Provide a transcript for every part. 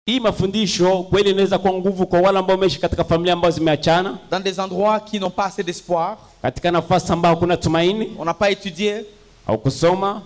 Hii mafundisho kweli inaweza kuwa nguvu kwa wale ambao wameishi katika familia ambazo zimeachana. Dans des endroits qui n'ont pas assez d'espoir. Katika nafasi ambazo kuna tumaini. On n'a pas étudié. Au kusoma.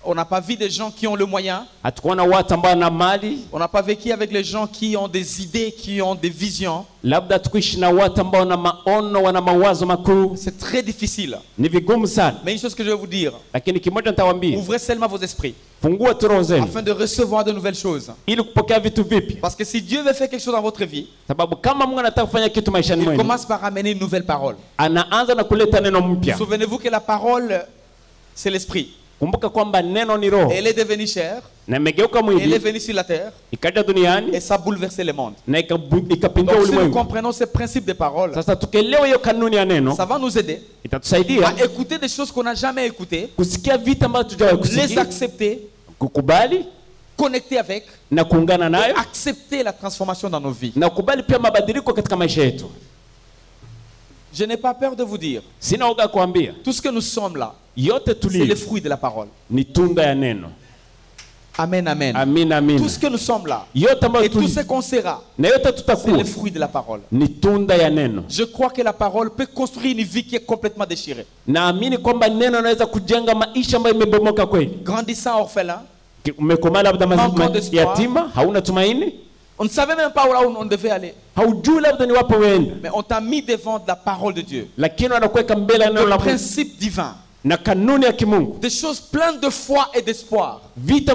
On n'a pas vu des gens qui ont le moyen. Hatukuona watu ambao wana mali. On n'a pas vécu avec les gens qui ont des idées, qui ont des visions. Labda tukuishi na watu ambao wana maono, wana mawazo makuu. C'est très difficile. Ni vigumu sana. Mais une chose que je vais vous dire. Lakini kimoja nitawaambia. Ouvrez seulement vos esprits. Fungua tu roho zenu. Afin de recevoir de nouvelles choses. Ili kupokea vitu vipi. Parce que si Dieu veut faire quelque chose dans votre vie, sababu kama Mungu anataka kufanya kitu maishani mwenu, il commence par amener une nouvelle parole. Anaanza na kuleta neno mpya. Souvenez-vous que la parole, c'est l'esprit. Kumbuka kwamba neno ni roho. Elle est devenue chair. Na imegeuka mwili. Elle est venue sur la terre. Ikaja duniani. Et ça a bouleversé le monde. Na ikapindua ulimwengu. ulimwengu. Si nous comprenons ces principes de parole, sasa tukielewa hiyo kanuni ya neno, ça va nous aider itatusaidia à écouter des choses qu'on n'a jamais écoutées, kusikia vitu ambavyo hatujawahi kusikia, les accepter, kukubali, connecter avec, na kuungana nayo, accepter la transformation dans nos vies. Na kubali pia mabadiliko katika maisha yetu. Je n'ai pas peur de vous dire. Sina oga kuambia. Tout ce que nous sommes là, yote c'est le fruit de la parole. Ni tunda ya neno. Amen, amen. Amen, amen. Tout ce que nous sommes là, yote et tout ce qu'on sera, c'est le fruit de la parole. Ni tunda ya neno. Je crois que la parole peut construire une vie qui est complètement déchirée. Naamini kwamba neno linaweza kujenga maisha ambayo imebomoka kweli. Grandissant orphelin, umekomaa labda yatima, hauna tumaini. On ne savait même pas où on devait aller. Mais on t'a mis devant la parole de Dieu. Le principe divin. Des choses pleines de foi et d'espoir. Et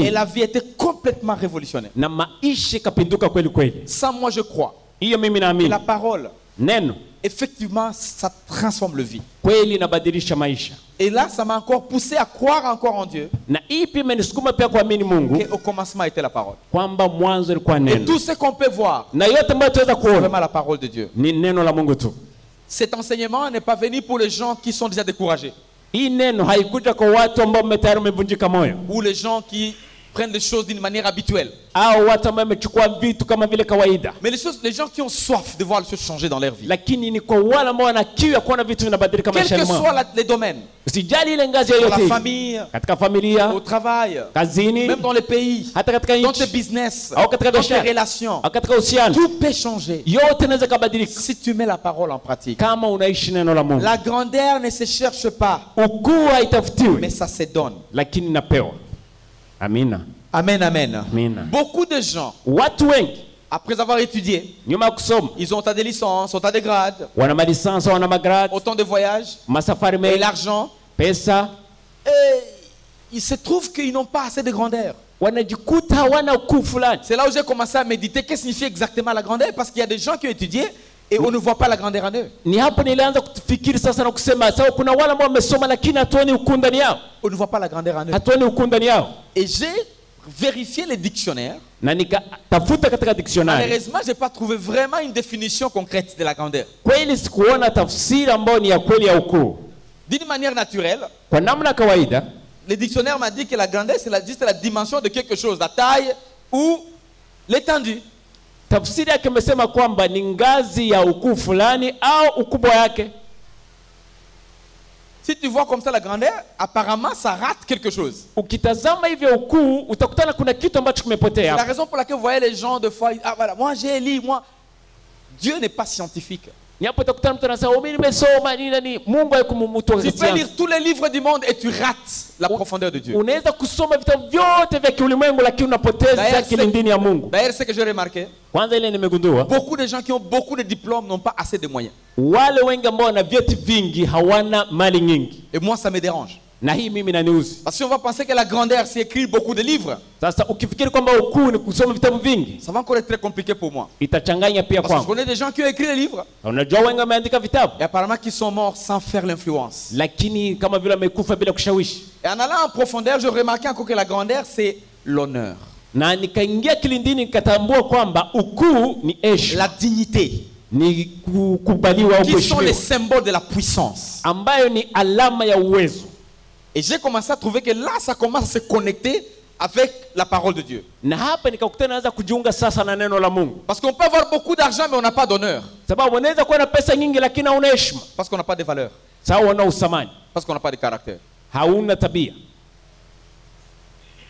la vie était complètement révolutionnée. Ça, moi, je crois. Et la parole, effectivement, ça transforme la vie. Et là, ça m'a encore poussé à croire encore en Dieu. Au commencement était la parole. Et tout ce qu'on peut voir, c'est vraiment la parole de Dieu. Cet enseignement n'est pas venu pour les gens qui sont déjà découragés. Ou les gens qui prennent les choses d'une manière habituelle. Mais les gens qui ont soif de voir les choses changer dans leur vie. Quels que soient les domaines. Dans la famille, au travail, même dans les pays, dans tes business, dans tes relations, tout peut changer si tu mets la parole en pratique. La grandeur ne se cherche pas, mais ça se donne. Amina. Amen, amen. Amina. Beaucoup de gens, après avoir étudié, ils ont des licences, ont des grades, autant de voyages, et l'argent, et il se trouve qu'ils n'ont pas assez de grandeur. C'est là où j'ai commencé à méditer qu'est-ce que signifie exactement la grandeur, parce qu'il y a des gens qui ont étudié et on ne voit pas la grandeur en eux. On ne voit pas la grandeur en eux. Et j'ai vérifié les dictionnaires. Malheureusement, je n'ai pas trouvé vraiment une définition concrète de la grandeur. D'une manière naturelle, le dictionnaire m'a dit que la grandeur, c'est juste la dimension de quelque chose, la taille ou l'étendue. Tafsiri yake imesema kwamba ni ngazi ya ukuu fulani au ukubwa yake. Si tu vois comme ça la grandeur, apparemment ça rate quelque chose. Ukitazama hivyo ukuu, utakutana kuna kitu ambacho kimepotea. C'est la raison pour laquelle vous voyez les gens de fois, ah voilà, moi j'ai lu, moi. Dieu n'est pas scientifique. Tu peux lire tous les livres du monde et tu rates la profondeur de Dieu. D'ailleurs, ce que j'ai remarqué, beaucoup de gens qui ont beaucoup de diplômes n'ont pas assez de moyens. Et moi, ça me dérange. Parce qu'on va penser que la grandeur, c'est écrire beaucoup de livres. Ça va encore être très compliqué pour moi. Parce que je connais des gens qui ont écrit des livres. Et apparemment qui sont morts sans faire l'influence. Et en allant en profondeur, je remarquais encore que la grandeur, c'est l'honneur. La dignité. Qui sont les symboles de la puissance. Et j'ai commencé à trouver que là, ça commence à se connecter avec la parole de Dieu. Parce qu'on peut avoir beaucoup d'argent, mais on n'a pas d'honneur. Parce qu'on n'a pas de valeur. Parce qu'on n'a pas de caractère.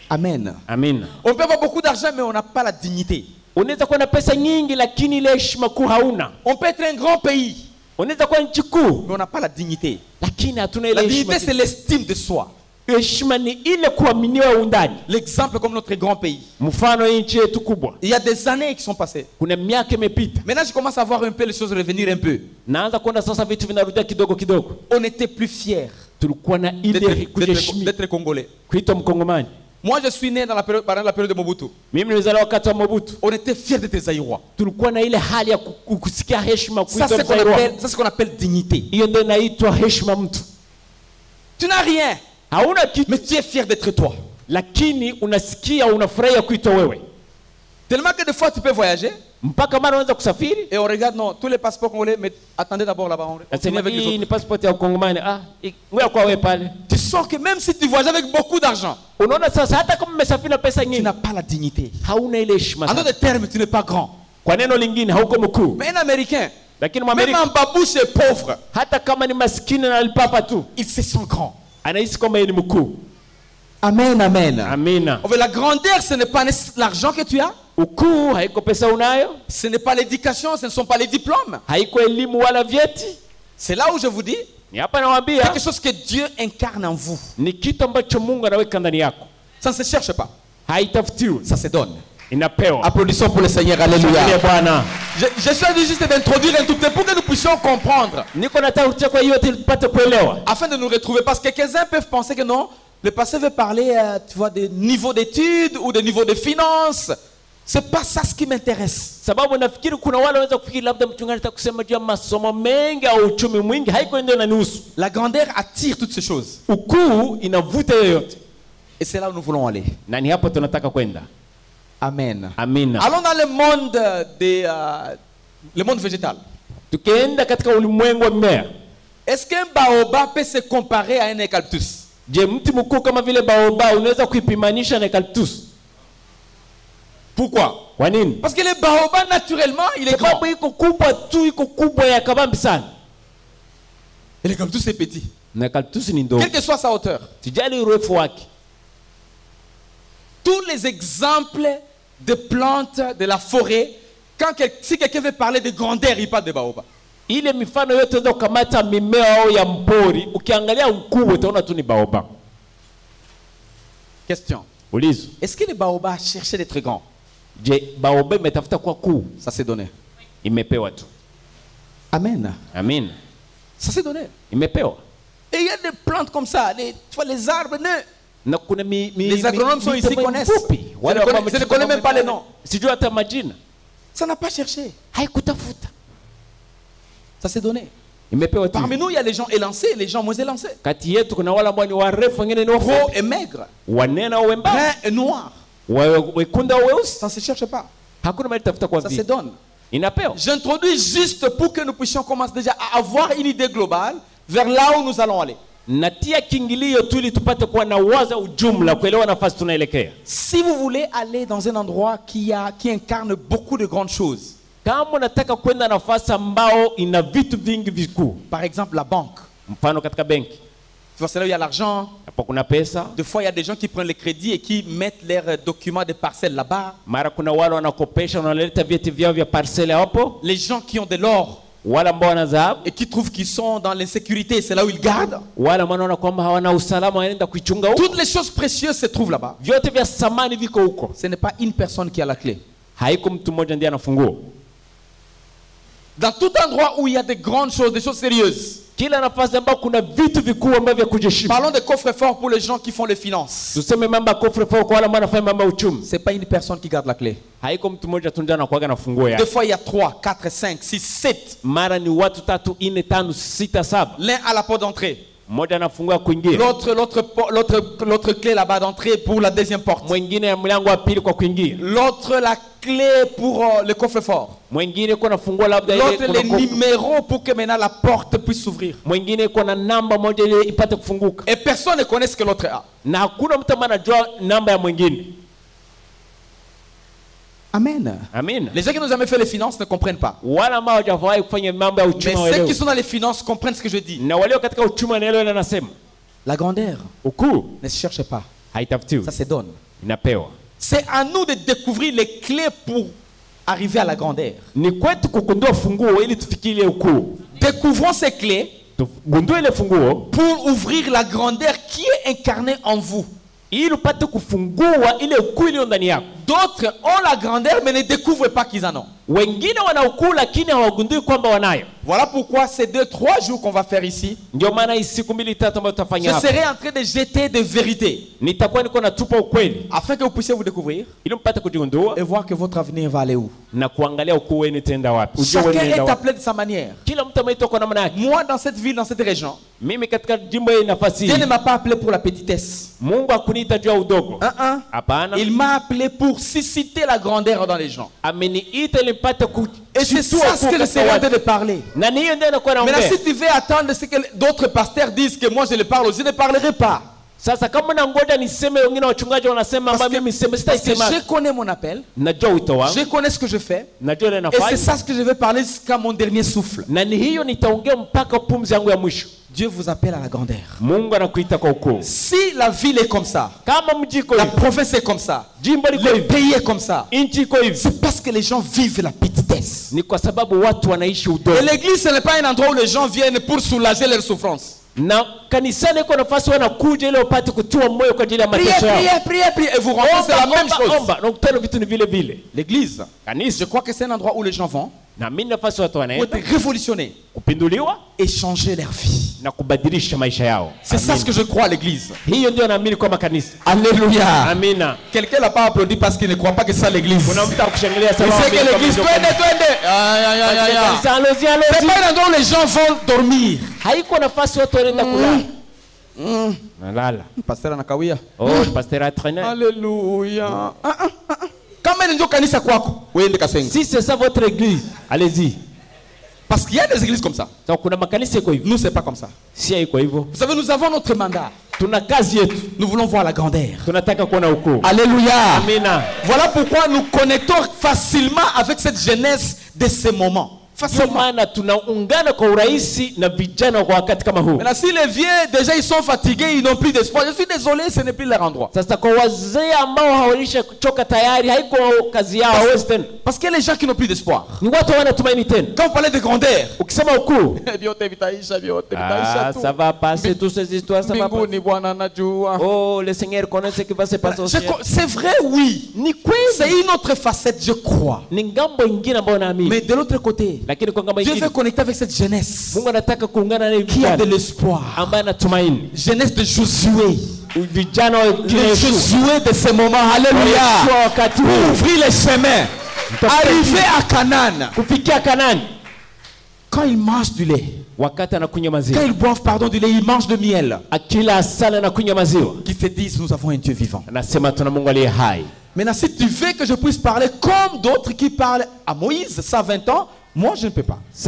Amen. Amen. On peut avoir beaucoup d'argent, mais on n'a pas la dignité. Unaweza kuwa na pesa nyingi lakini ile heshima kuu hauna. On peut être un grand pays, Unaweza kuwa nchi kuu mais on n'a pas la dignité. lakini hatuna ile La dignité, heshima. c'est l'estime de soi. Heshima ni ile kuaminiwa undani. L'exemple comme notre grand pays. Mfano nchi yetu kubwa. Il y a des années qui sont passées. Kuna miaka imepita. Maintenant, je commence à voir un peu les choses revenir un peu. Naanza kuona sasa vitu vinarudia kidogo kidogo. On était plus fiers Tulikuwa na ile kujiheshimia d'être congolais. kuitwa mkongomani. Moi, je suis né dans la période de Mobutu. Mimi nilizaliwa wakati wa Mobutu. On était fiers d'être Zaïrois. Tulikuwa na ile hali ya kusikia heshima Ça, kuitwa c'est Mzairwa. ce qu'on appelle dignité. Hiyo ndio inaitwa heshima mtu. Tu n'as rien, Hauna kitu mais tu es fier d'être toi. lakini unasikia unafurahia kuitwa wewe. Tellement que des fois, tu peux voyager Mpaka mara unaweza kusafiri. et on regarde, non, tous les passeports congolais, mais attendez d'abord là-bas. On continue Nasema avec les hii ni autres. passport ya ukongomani. Ngoja kwa wewe pale. Tu sens que même si tu voyages avec beaucoup d'argent, Unaona sasa hata kama umesafiri na pesa tu nyingi n'as pas la dignité. hauna ile heshima En sana. d'autres termes, tu n'es pas grand. Kwa neno lingine hauko mkuu. Mais un Américain, Lakini même Mwamerika en babouche et pauvre, hata kama ni maskini na alipapa tu il se sent grand. anahisi kwamba yeye ni mkuu. Amen, amen. Amina. La grandeur, ce n'est pas l'argent que tu as. Ukuu haiko pesa unayo, Ce n'est pas l'éducation, ce ne sont pas les diplômes. haiko elimu wala vyeti. C'est là où je vous dis, Ni hapa nawaambia quelque chose que Dieu incarne en vous. ni kitu ambacho Mungu anaweka ndani yako. Ça ne se cherche pas, Haitafutiwi, ça se donne. inapewa. Applaudissons pour le Seigneur, Shangilia alléluia. Bwana. Je suis juste d'introduire un tout petit peu pour que nous puissions comprendre, Niko nataka kutia kwa hiyo tupate kuelewa. afin de nous retrouver. Parce que quelques-uns peuvent penser que non, le pasteur veut parler, tu vois, des niveaux d'études ou des niveaux de finances. C'est pas ça ce qui m'intéresse. Sababu nafikiri kuna wale wanaweza kufikiri labda mchungaji anataka kusema juu ya masomo mengi au uchumi mwingi. Haiko ndio inanihusu. La grandeur attire toutes ces choses. Ukuu inavuta yoyote. Et c'est là où nous voulons aller. Na ni hapo tunataka kwenda. Amen. Amina. Allons dans le monde le monde végétal. Tukienda katika ulimwengu wa mimea. Est-ce qu'un baobab peut se comparer à un eucalyptus? Je, mti mkuu kama vile baobab unaweza kuipimanisha na eucalyptus? Pourquoi? Kwa nini? Parce que le baobab naturellement, il est grand. Sababu iko kubwa tu, iko kubwa ya kabambi sana. Et l'eucalyptus est petit. Na eucalyptus ni ndogo. Quelle que soit sa hauteur. Tujali urefu wake. Tous les exemples de plantes de la forêt, si quelqu'un veut parler de grandeur, il parle de baobab. Ile mifano yote unaweza kukamata mimea au ya mpori, ukiangalia ukubwa utaona tu ni baobab. Question. Ulizo. Est-ce que le baobab cherchait d'être grand? Je, baobab imetafuta kwa kuu? Ça s'est donné. Imepewa tu. Amen. Amen. Ça s'est donné. Imepewa. Et il y a des plantes comme ça, tu vois les arbres nœuds. Na kuna Les agronomes sont ici, connaissent. Je ne connais même pas les noms. Sijui hata majina. Ça n'a pas cherché. Haikutafuta. Ça s'est donné. Imepewa tu. Parmi nous, il y a les gens élancés et les gens moins élancés. Kati yetu kuna wale ambao ni warefu, wengine ni Gros wafupi. et maigres. Wanena au wembamba. Brun et noir. Wekunda au weusi. Ça ne se cherche pas. Hakuna mahali tafuta kwa Ça se vile. donne. Inapewa. J'introduis juste pour que nous puissions commencer déjà à avoir une idée globale vers là où nous allons aller. Natia kingilio tu ili tupate kuwa na waza ujumla kuelewa nafasi tunaelekea. Si vous voulez aller dans un endroit qui incarne beaucoup de grandes choses. Kama unataka kwenda nafasi ambao ina vitu vingi vikuu. Par exemple la banque. Mfano katika benki. Tu vois, c'est là où il y a l'argent. Hapo kuna pesa. Des fois, il y a des gens qui prennent le crédit et qui mettent leurs documents de parcelles là-bas. Mara kuna wale wanakopesha wanaleta vyeti vyao vya parcelle hapo. Les gens qui ont de l'or Wale ambao wana dhahabu. et qui trouvent qu'ils sont dans l'insécurité, c'est là où ils gardent. Wale wanaona kwamba hawana usalama wanaenda kuichunga huko. Toutes les choses précieuses se trouvent là-bas. Vyote vya samani viko huko. Ce n'est pas une personne qui a la clé. Haiko mtu mmoja ndiye ana funguo. Dans tout endroit où il y a de grandes choses, des choses sérieuses. Kila nafasi ambao kuna vitu vikuu ambavyo vya kujiheshimu. Parlons de coffre-fort pour les gens qui font les finances. Tuseme mambo ya coffre-fort kwa wale ambao wanafanya mambo ya uchumi. C'est pas une personne qui garde la clé. Haiko mtu mmoja tu ndiye anakuaga na funguo yake. Des fois, il y a 3, 4, 5, 6, 7. Mara ni watu 3, 4, 5, 6, 7. L'un à la porte d'entrée. Mmoja anafungua kuingia. L'autre clé là-bas d'entrée pour la deuxième porte. Mwingine ya mlango wa pili kwa kuingia. L'autre la clé pour le coffre-fort. Mwingine kuna fungua labda ile. L'autre les numéros pour que maintenant la porte puisse s'ouvrir. Mwingine kuna namba moja ile ipate kufunguka. Et personne ne connaît ce que l'autre a. Na hakuna mtu anajua namba ya mwingine. Amen. Amen. Les gens qui n'ont jamais fait les finances ne comprennent pas. Wala ambao hawajawahi kufanya mambo ya uchumi Mais ceux qui sont dans les finances comprennent ce que je dis. Na walio katika uchumi wanaelewa na nasema. La grandeur Ukuu ne se cherche pas. haitafutiwi. Ça se donne. inapewa. C'est à nous de découvrir les clés pour arriver à la grandeur. Ni kwetu kugundua funguo ili tufikie ile ukuu. Découvrons ces clés tugundue ile funguo pour ouvrir la grandeur qui est incarnée en vous. Ili upate kufungua ile ukuu iliyo ndani yako. D'autres ont la grandeur mais ne découvrent pas qu'ils en ont. Wengine wana ukuu lakini hawagundui kwamba wanayo. Voilà pourquoi ces 2-3 jours qu'on va faire ici, ndio maana hii siku mbili tatu ambayo tutafanya hapa, je serai en train de jeter des vérités, nitakuwa niko natupa ukweli, afin que vous puissiez vous découvrir ili mpate kujigundua et voir que votre avenir va aller où. Na kuangalia ukuu wenu tenda wapi. Chacun est appelé de sa manière. Kila mtu ameitwa kwa namna yake. Moi dans cette ville, dans cette région, mimi katika jimbo hili nafasi hii, Dieu ne m'a pas appelé pour la petitesse. Mungu hakuniita juu ya udogo. Hapana. Il m'a appelé pour susciter la grandeur dans les gens. Ameniita ili nipate et c'est ça ce que je serai en train de parler. Na niyo ndio nakuwa naongea. Mais si tu veux attendre ce que d'autres pasteurs disent que moi je le parle, je ne parlerai pas. Sasa kama nangoja niseme wengine wachungaji wanasema mama mimi sitaisema. Je connais mon appel. Najua wito wangu. Je connais ce que je fais. Najua ile nafanya. Et c'est ça ce que je vais parler jusqu'à mon dernier souffle. Na ni hiyo nitaongea mpaka pumzi yangu ya mwisho. Dieu vous appelle à la grandeur. Mungu anakuita kwa ukuu. Si la ville est comme ça, kama mji iko la hivi, province est comme ça, jimbo liko le hivi, pays est comme ça, nchi iko hivi, c'est parce que les gens vivent la petitesse. Ni kwa sababu watu wanaishi udogo. Et l'église ce n'est pas un endroit où les gens viennent pour soulager leurs souffrances. Na kanisani iko nafasi wanakuja ile upate kutua moyo kwa ajili ya mateso yao. Priez et vous rentrez, c'est la même chose. Donc tena vitu ni vile vile. L'église, kanisa, je crois que c'est un endroit où les gens vont na mimi nafasi watu wanaenda pour être révolutionnés, kupinduliwa et changer leur vie. Na kubadilisha maisha yao. C'est ça ce que je crois à l'église. Hiyo ndio naamini kwa makanisa. Alléluia. Amina. Quelqu'un l'a pas applaudi parce qu'il ne croit pas que c'est ça l'église. Kuna mtu akushangilia sababu c'est que l'église c'est pas un endroit où les gens vont dormir. Haiko nafasi watu wanaenda kulala. Nalala. Pasteur anakawia. Oh, pasteur a traîné. Alléluia. Kama ndio kanisa kwako, uende Kasenga. Si c'est ça votre église, allez-y. Parce qu'il y a des églises comme ça. Donc kuna makanisa iko hivyo. Nous c'est pas comme ça. Si haiko hivyo. Vous savez, nous avons notre mandat. Tuna kazi yetu. Nous voulons voir la grandeur. Tunataka kuona ukuu. Alléluia. Amina. Voilà pourquoi nous connectons facilement avec cette jeunesse de ces moments. Maana tunaungana kwa urahisi na vijana kwa wakati kama huu. Maintenant si les vieux déjà ils sont fatigués, ils n'ont plus d'espoir. Je suis désolé, ce n'est plus leur endroit. Sasa kwa wazee ambao hawalisha kuchoka tayari haiko kazi yao hawezi tena. Parce que les gens qui n'ont plus d'espoir. Ni watu wana tumaini tena. Quand vous parlez de grandeur, ukisema ukuu, tout. Ça va passer toutes ces histoires, ça va passer. Oh, le Seigneur connaît ce qui va se passer au ciel. C'est vrai, oui. C'est une autre facette, je crois. Ni ngambo ingine ambayo naamini. Mais de l'autre côté, Dieu veut connecter avec cette jeunesse qui a de l'espoir. Jeunesse de Josué. Le Josué de ce moment. Alléluia. Ouvrir les chemins. Arriver à Canaan. Quand ils mangent du lait, quand ils boivent du lait, ils mangent de miel. Qui se disent, nous avons un Dieu vivant. Maintenant, si tu veux que je puisse parler comme d'autres qui parlent à Moïse, ça 20 ans, moi je ne peux pas. Et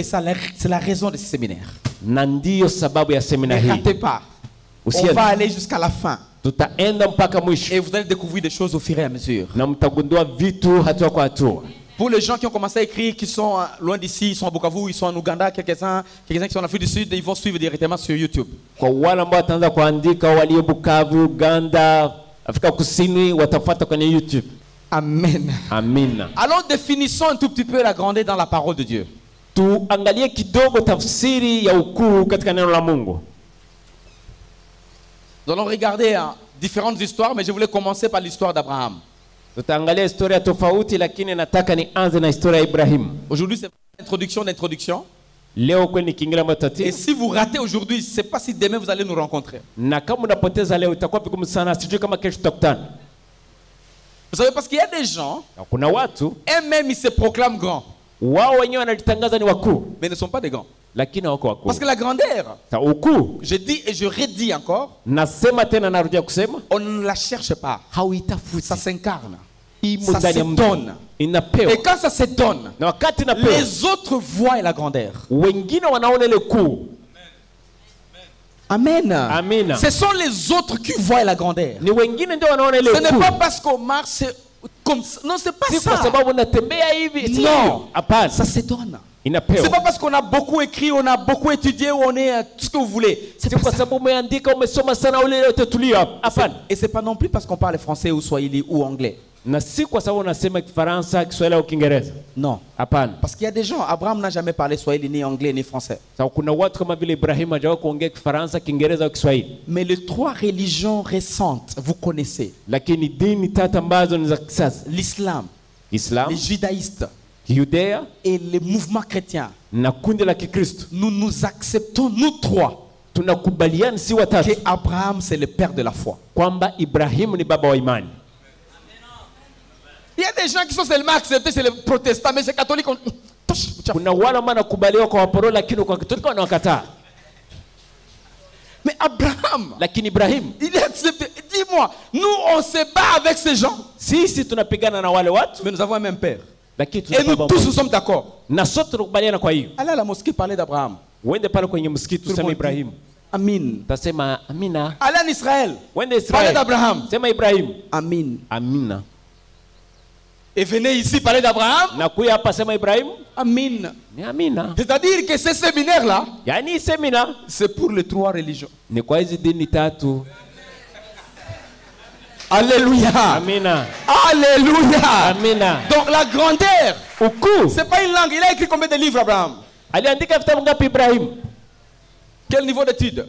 c'est la raison de ce séminaire. Ne ratez pas. On va aller jusqu'à la fin. Et vous allez découvrir des choses au fur et à mesure. Pour les gens qui ont commencé à écrire, qui sont loin d'ici, ils sont à Bukavu, ils sont en Ouganda, quelques-uns qui sont en Afrique du Sud, ils vont suivre directement sur YouTube. Amen. Amina. Alors définissons un tout petit peu la grandeur dans la parole de Dieu. Tuangalie kidogo tafsiri ya ukuu katika neno la Mungu. Nous allons regarder différentes histoires, mais je voulais commencer par l'histoire d'Abraham. Tutaangalia historia tofauti lakini nataka nianze na historia ya Ibrahim. Aujourd'hui c'est l'introduction. Leo kwenye kiingereza matatizo. Et si vous ratez aujourd'hui, je ne sais pas si demain vous allez nous rencontrer. Na kama unapoteza leo itakuwa vigumu sana, sijui kama kesho tutakutana. Vous savez, parce qu'il y a des gens, kuna watu, eux-mêmes ils se proclament grands. Wao wenyewe wanajitangaza ni wakuu, mais ne sont pas des grands. Lakini wako wakuu. Parce que la grandeur, ukuu, je dis et je redis encore, nasema tena narudia kusema, on ne la cherche pas. Hauitafuti. Ça s'incarne. Ça se donne. Et quand ça se donne, les autres voient la grandeur. Wengine wanaona ile kuu. Amen. Amina. Ce sont les autres qui voient la grandeur. Ni wengine ndio wanaona ile kuu. Ce n'est pas parce qu'on marche comme ça. Non, c'est pas ça. Kwa sababu unatembea hivi. Non, ça se donne. C'est pas parce qu'on a beaucoup écrit, on a beaucoup étudié, ou on est tout ce que vous voulez. C'est pas ça. Et c'est pas non plus parce qu'on parle français ou swahili ou anglais. Non. Parce qu'il y a des gens, Abraham n'a jamais parlé swahili, ni anglais, ni français. Mais les trois religions récentes, vous connaissez. L'islam, les judaïstes et les mouvements chrétiens. Nous nous acceptons, nous trois, que Abraham c'est le père de la foi. Il y a des gens qui sont seulement acceptés, c'est les protestants, mais c'est catholique. Mais Abraham, il est accepté. Dis-moi, nous on se bat avec ces gens. Mais nous avons un même père. Et nous tous nous sommes d'accord. Allez à la mosquée parler d'Abraham. Amin. Allez en Israël. Parlez d'Abraham. Amin. Et venez ici parler d'Abraham. Amin. C'est-à-dire que ce séminaire-là, c'est pour les trois religions. Alléluia. Amina. Alléluia. Amina. Donc la grandeur, c'est pas une langue. Il a écrit combien de livres, Abraham? Quel niveau d'études?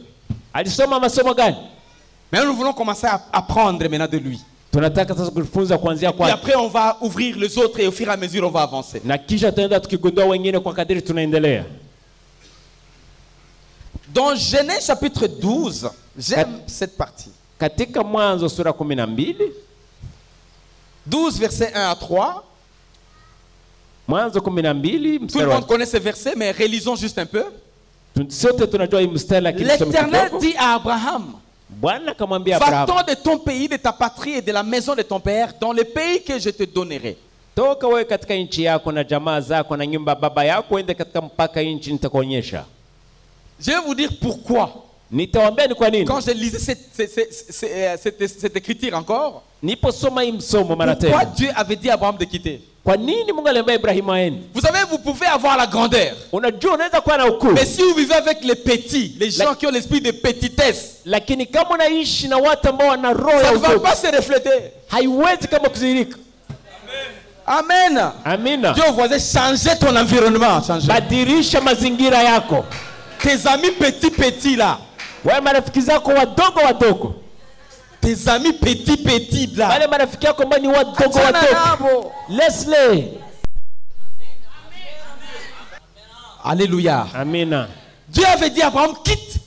Mais nous voulons commencer à apprendre maintenant de lui. Et après on va ouvrir les autres et au fur et à mesure on va avancer. Dans Genèse chapitre 12, j'aime cette partie. 12 versets 1 à 3. Tout le monde connaît ces versets, mais relisons juste un peu. L'Éternel dit à Abraham: va-t'en de ton pays, de ta patrie et de la maison de ton père dans le pays que je te donnerai. Je vais vous dire pourquoi. Quand je lisais cette écriture encore, pourquoi Dieu avait dit à Abraham de quitter? Vous savez, vous pouvez avoir la grandeur, mais si vous vivez avec les petits, les gens qui ont l'esprit de petitesse, ça ne va pas se refléter. Amen. Dieu vous voisait changer ton environnement. Tes amis petits là. Tes amis petits là. Laisse-les. Alléluia. Amen. Dieu avait dit à Abraham: quittez.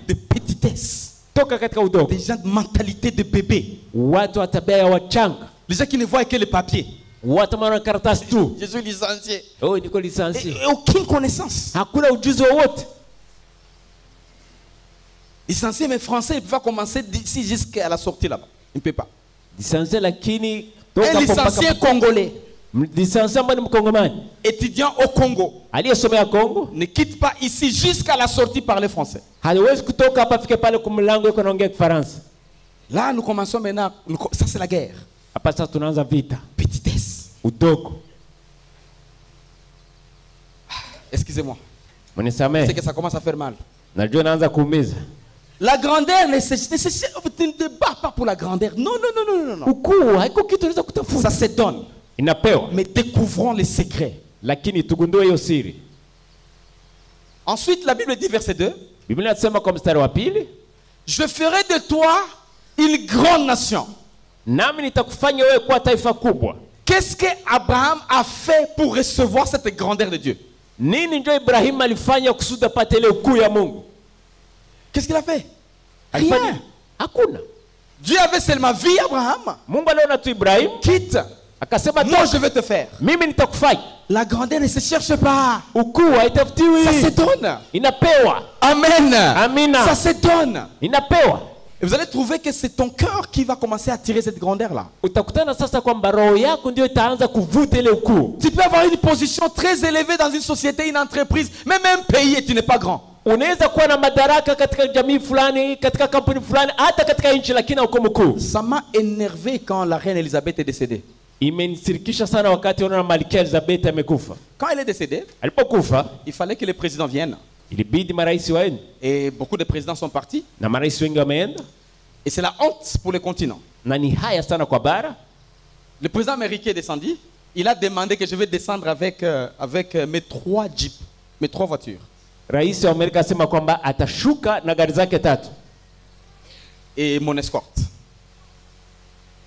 De petitesse. Des gens de mentalité de bébé. Les gens qui ne voient que les papiers. Je suis licencié. Et aucune connaissance. Licencié, mais français, il peut pas commencer d'ici jusqu'à la sortie là-bas. Il ne peut pas. Un licencié congolais, étudiant au Congo, ne quitte pas ici jusqu'à la sortie par les Français. Là, nous commençons maintenant. Ça, c'est la guerre. Petitesse. Excusez-moi. C'est que ça commence à faire mal. La grandeur ne te bats pas pour la grandeur. Non. Ça se donne. Mais découvrons les secrets. Ensuite, la Bible dit, verset 2. Je ferai de toi une grande nation. Qu'est-ce que Abraham a fait pour recevoir cette grandeur de Dieu? Qu'est-ce qu'il a fait? Rien. Dieu avait seulement vu Abraham. Quitte. Moi je vais te faire. La grandeur ne se cherche pas. Ça se donne. Amen. Ça se donne. Et vous allez trouver que c'est ton cœur qui va commencer à tirer cette grandeur-là. Tu peux avoir une position très élevée dans une société, une entreprise, même un pays, et tu n'es pas grand. Ça m'a énervé quand la reine Elisabeth est décédée. Imenisirikisha sana wakati ona Malkia Elizabeth amekufa. Quand elle est décédée, alipokufa, il fallait que les présidents viennent. Ilibidi marais waende. Et beaucoup de présidents sont partis. Na marais wengi wameenda. Et c'est la honte pour le continent. Na ni haya sana kwa bara. Le président américain est descendu. Il a demandé que je vais descendre avec mes 3 jeeps, mes 3 voitures. Rais wa Amerika asema kwamba atashuka na gari zake 3. Et mon escorte.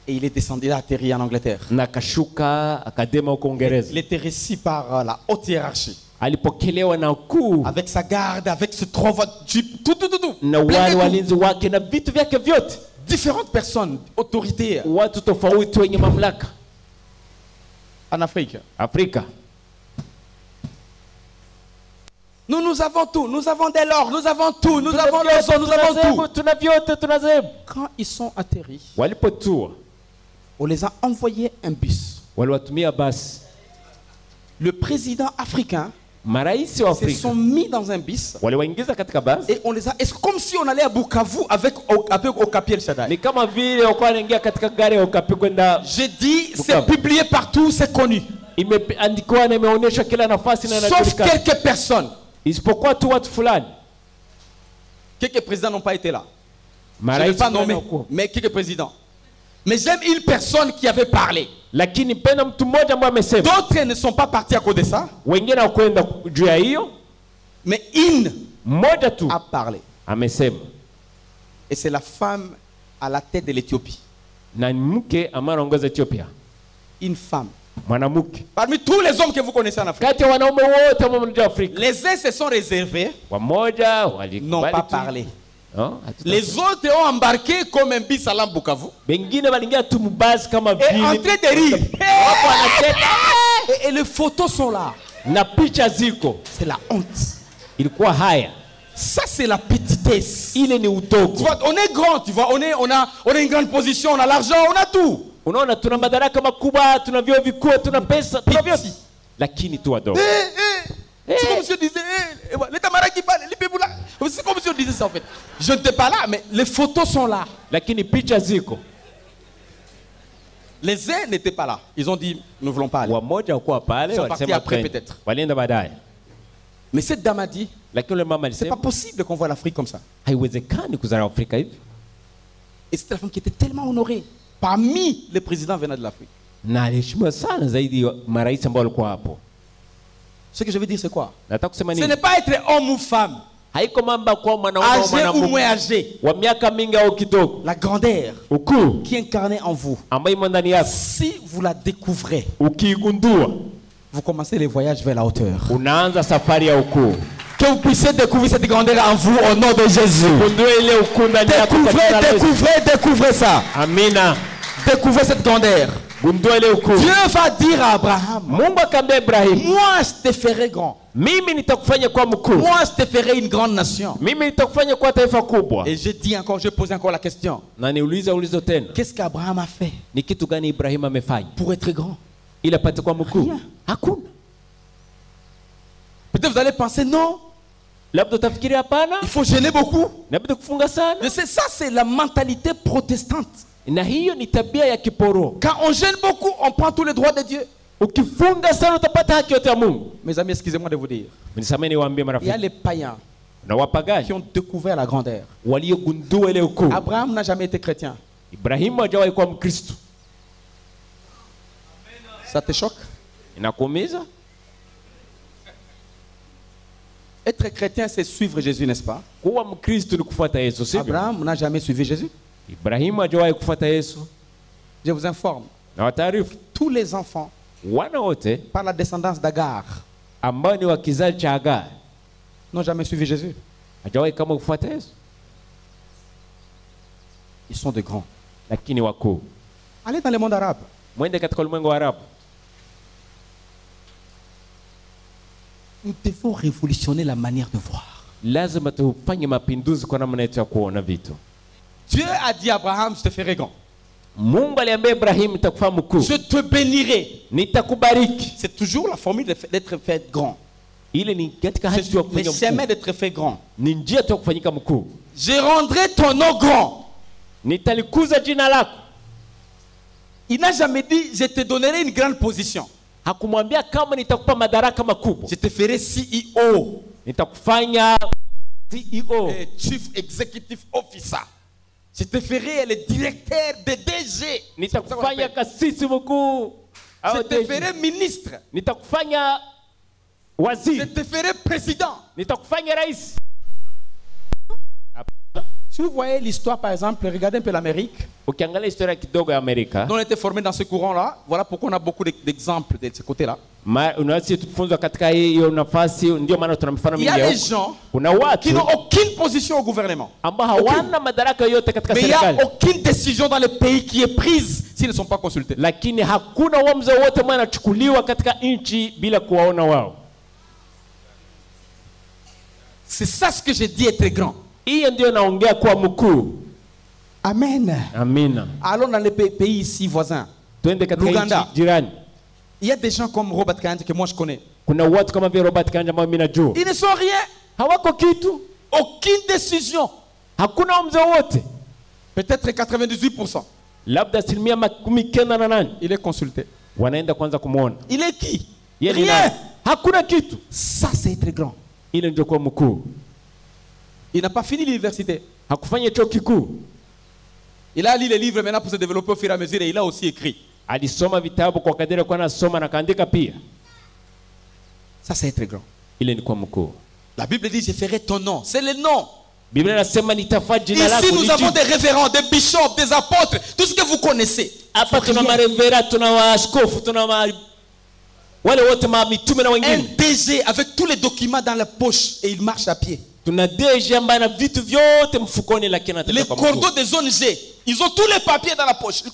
Et il est descendu, il a atterri en Angleterre. Na kashuka akadema huko Uingereza. Il était reçu par la haute hiérarchie. Alipokelewa na ukuu. Avec sa garde, avec ce 3 jeeps, tout. Na wale walinzi wake na vitu vyake vyote. Différentes personnes, autorités. Watu tofauti wenye mamlaka. En Afrique. Afrika. Nous avons tout. Nous avons de l'or, nous avons tout. Nous avons l'ozone, nous avons tout. Quand ils sont atterris, on les a envoyés un bus. Le président africain se sont mis dans un bus. Et on les a. C'est comme si on allait à Bukavu avec Okapi El Shaddai. J'ai dit, c'est publié partout, c'est connu. Sauf quelques personnes. Quelques présidents n'ont pas été là. Je ne vais pas nommer, mais quelques présidents. Mais j'aime une personne qui avait parlé. D'autres ne sont pas partis à cause de ça. Mais une a parlé. Et c'est la femme à la tête de l'Éthiopie. Une femme. Parmi tous les hommes que vous connaissez en Afrique, les uns se sont réservés, n'ont pas parlé. Les autres ont embarqué comme un bis à Bukavu et en train de rire. Et les photos sont là. C'est la honte. Ça, c'est la petitesse. Tu vois, on est grand, tu vois, on a une grande position, on a l'argent, on a tout. Unaona tuna madaraka makubwa, tuna vyeo vikubwa, tuna pesa, tuna vyote. Lakini tu wadogo. C'est comme si on disait les tamaraki parlent, les pebula. C'est comme si on disait ça en fait. Je n'étais pas là, mais les photos sont là. Lakini picha ziko. Les uns n'étaient pas là. Ils ont dit nous ne voulons pas aller. Wamoja kwa pale, ils sont partis après peut-être. Walienda baadaye. Mais cette dame a dit, c'est pas possible qu'on voit l'Afrique comme ça. Haiwezekani kuzara Afrika hivi. Et c'était la femme qui était tellement honorée. Parmi les présidents venant de l'Afrique. Ce que je veux dire, c'est quoi? Ce n'est pas être homme ou femme, âgé ou moins âgé. La grandeur qui est incarnée en vous. Si vous la découvrez, vous commencez les voyages vers la hauteur. Que vous puissiez découvrir cette grandeur en vous au nom de Jésus. Découvrez ça. Amina. Découvrez cette grandeur. Dieu va dire à Abraham, moi je te ferai grand. Moi je te ferai une grande nation. Et je pose encore la question. Qu'est-ce qu'Abraham a fait pour être grand? Rien. Peut-être vous allez penser non. Il faut gêner beaucoup. Mais c'est ça, c'est la mentalité protestante. Quand on gêne beaucoup, on prend tous les droits de Dieu. Mes amis, excusez-moi de vous dire. Il y a les païens qui ont découvert la grandeur. Abraham n'a jamais été chrétien. Ça te choque? Être chrétien, c'est suivre Jésus, n'est-ce pas? Abraham n'a jamais suivi Jésus. Je vous informe. Tous les enfants par la descendance d'Agar n'ont jamais suivi Jésus. Ils sont de grands. Allez dans le monde arabe. Nous devons révolutionner la manière de voir. Dieu a dit à Abraham, je te ferai grand. Je te bénirai. C'est toujours la formule d'être fait grand. C'est le chemin d'être fait grand. Je rendrai ton nom grand. Il n'a jamais dit je te donnerai une grande position. Hakumwambia kama nitakupa madaraka makubwa. Je te ferai CEO. Nitakufanya CEO. Chief Executive Officer. Je te ferai le directeur de DG. Nitakufanya kasisi mkuu. Je te ferai ministre. Nitakufanya waziri. Je te ferai président. Nitakufanya rais. Si vous voyez l'histoire, par exemple, regardez un peu l'Amérique. Nous on était formés dans ce courant-là. Voilà pourquoi on a beaucoup d'exemples de ce côté-là. Il y a des gens qui n'ont aucune position au gouvernement. Mais il n'y a aucune décision dans le pays qui est prise s'ils ne sont pas consultés. C'est ça ce que j'ai dit être grand. Amen. Amen. Allons dans les pays ici voisins. L'Ouganda. Il y a des gens comme Robert Kanja que moi je connais. Ils ne sont rien. Aucune décision. Peut-être 98%. Il est consulté. Il est qui? Rien. Ça c'est être grand. Il n'a pas fini l'université. Il a lu les livres maintenant pour se développer au fur et à mesure et il a aussi écrit. Ça c'est être grand. La Bible dit je ferai ton nom. C'est le nom. Ici nous avons des révérends, des bishops, des apôtres, tout ce que vous connaissez. Un DG avec tous les documents dans la poche et il marche à pied. Les cordeaux des ONG, ils ont tous les papiers dans la poche. Ça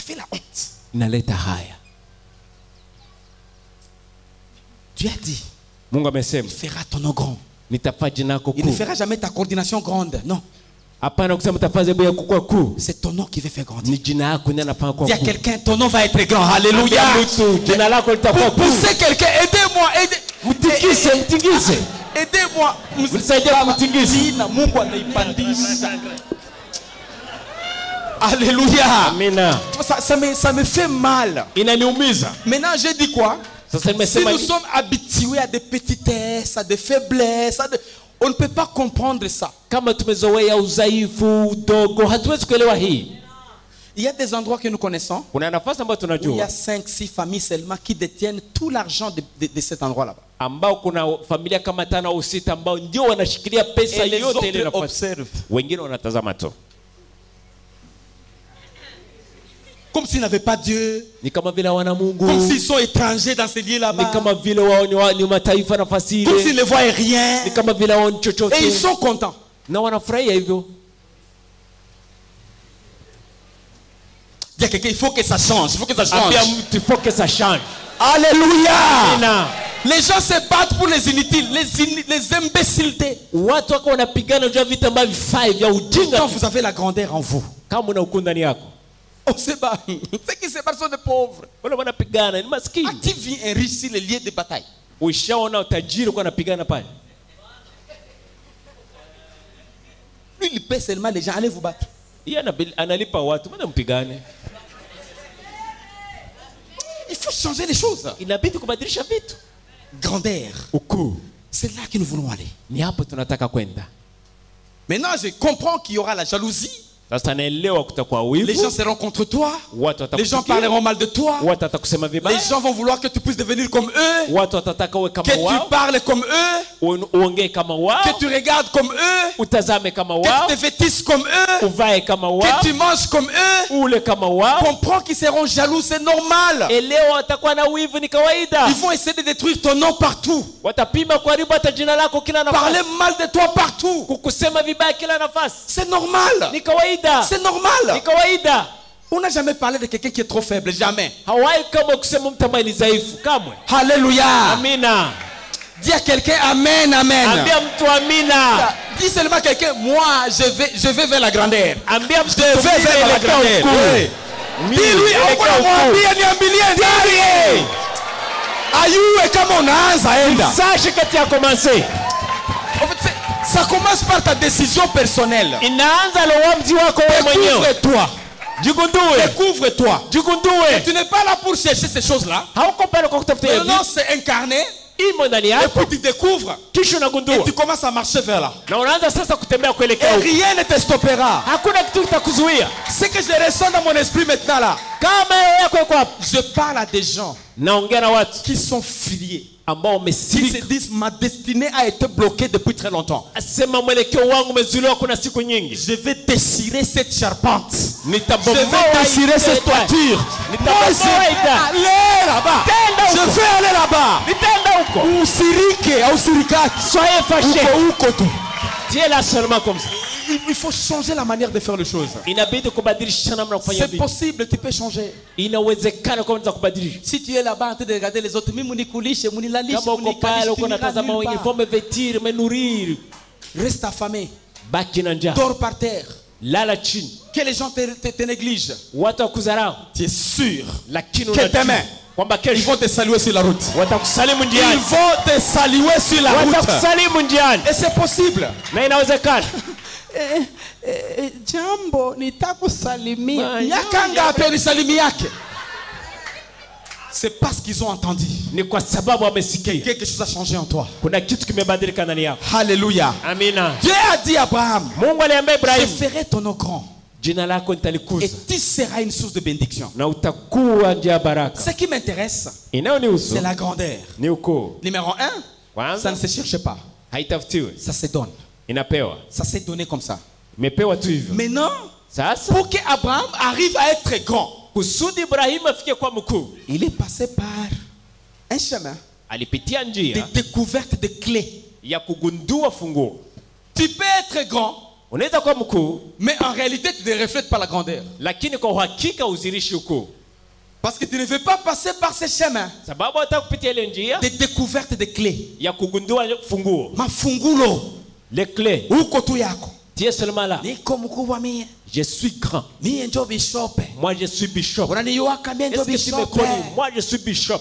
fait la honte. Dieu a dit, il fera ton nom grand. Il ne fera jamais ta coordination grande. Non. C'est ton nom qui va faire grandir. Dis à quelqu'un, ton nom va être grand. Alléluia. Poussez quelqu'un, aidez-moi. Aidez-moi. Alléluia. Ça me fait mal. Maintenant, j'ai dit quoi? Si nous sommes habitués à des petitesses, à des faiblesses, on ne peut pas comprendre ça. Il y a des endroits que nous connaissons où il y a 5-6 familles seulement qui détiennent tout l'argent de cet endroit là-bas. Et les autres observent. Comme s'ils n'avaient pas Dieu. Comme s'ils sont étrangers dans ces lieux là-bas. Comme s'ils ne voient rien. Et ils sont contents. Dis à quelqu'un, il faut que ça change. Il faut que ça change. Alléluia. Les gens se battent pour les inutiles, les imbécilités. Quand vous avez la grandeur en vous. On se bat. Ceux qui se battent sont des pauvres. As-tu vu un riche sur les lieux de bataille? Lui, il paie seulement les gens. Allez vous battre. Il faut changer les choses. Grandeur. C'est là que nous voulons aller. Maintenant, je comprends qu'il y aura la jalousie. Les gens seront contre toi. Les gens parleront mal de toi. Les gens vont vouloir que tu puisses devenir comme eux. Que tu parles comme eux. Que tu regardes comme eux. Que tu te vêtisses comme eux. Que tu manges comme eux. Comprends qu'ils seront jaloux, c'est normal. Ils vont essayer de détruire ton nom partout. Parler mal de toi partout. C'est normal. C'est normal. On n'a jamais parlé de quelqu'un qui est trop faible. Jamais. Alléluia. Amina. Dis à quelqu'un Amen, Amen. Dis seulement à quelqu'un, moi je vais vers la grandeur. Je vais vers la grandeur. Dis-lui, sache que tu as commencé. Ça commence par ta décision personnelle. Découvre-toi. Découvre-toi. Et tu n'es pas là pour chercher ces choses-là. Non, c'est incarné. Et puis tu découvres. Et tu commences à marcher vers là. Et rien ne te stoppera. Ce que je ressens dans mon esprit maintenant là. Je parle à des gens qui sont filiés. Qui se disent ma destinée a été bloquée depuis très longtemps. Je vais déchirer cette charpente. Je vais déchirer cette toiture. Moi je vais aller là-bas. Je vais aller là-bas. Soyez fâchés. Tu es là seulement comme ça. Il faut changer la manière de faire les choses. C'est possible, tu peux changer. Si tu es là-bas en train de regarder les autres, reste affamé. Dors par terre. Que les gens te négligent. Tu es sûr que demain ils vont te saluer sur la route. Ils vont te saluer sur la route. Et c'est possible. Jambo nitakusalimia. Yakanga apeni salimi yake. C'est parce qu'ils ont entendu. Quelque chose a changé en toi. Alléluia. Dieu a dit à Abraham, je ferai ton nom grand. Et tu seras une source de bénédiction. Ce qui m'intéresse, c'est la grandeur. Numéro 1, ça ne se cherche pas. Ça se donne. Ça s'est donné comme ça. Maintenant, pour qu'Abraham arrive à être grand, il est passé par un chemin de découverte de clés. Tu peux être grand, mais en réalité tu ne reflètes pas la grandeur. Parce que tu ne veux pas passer par ce chemin de découverte de clés. Mafungulo. Les clés. Tu es seulement là. Je suis grand. Moi je suis bishop. Est-ce que tu me connais? Moi je suis bishop.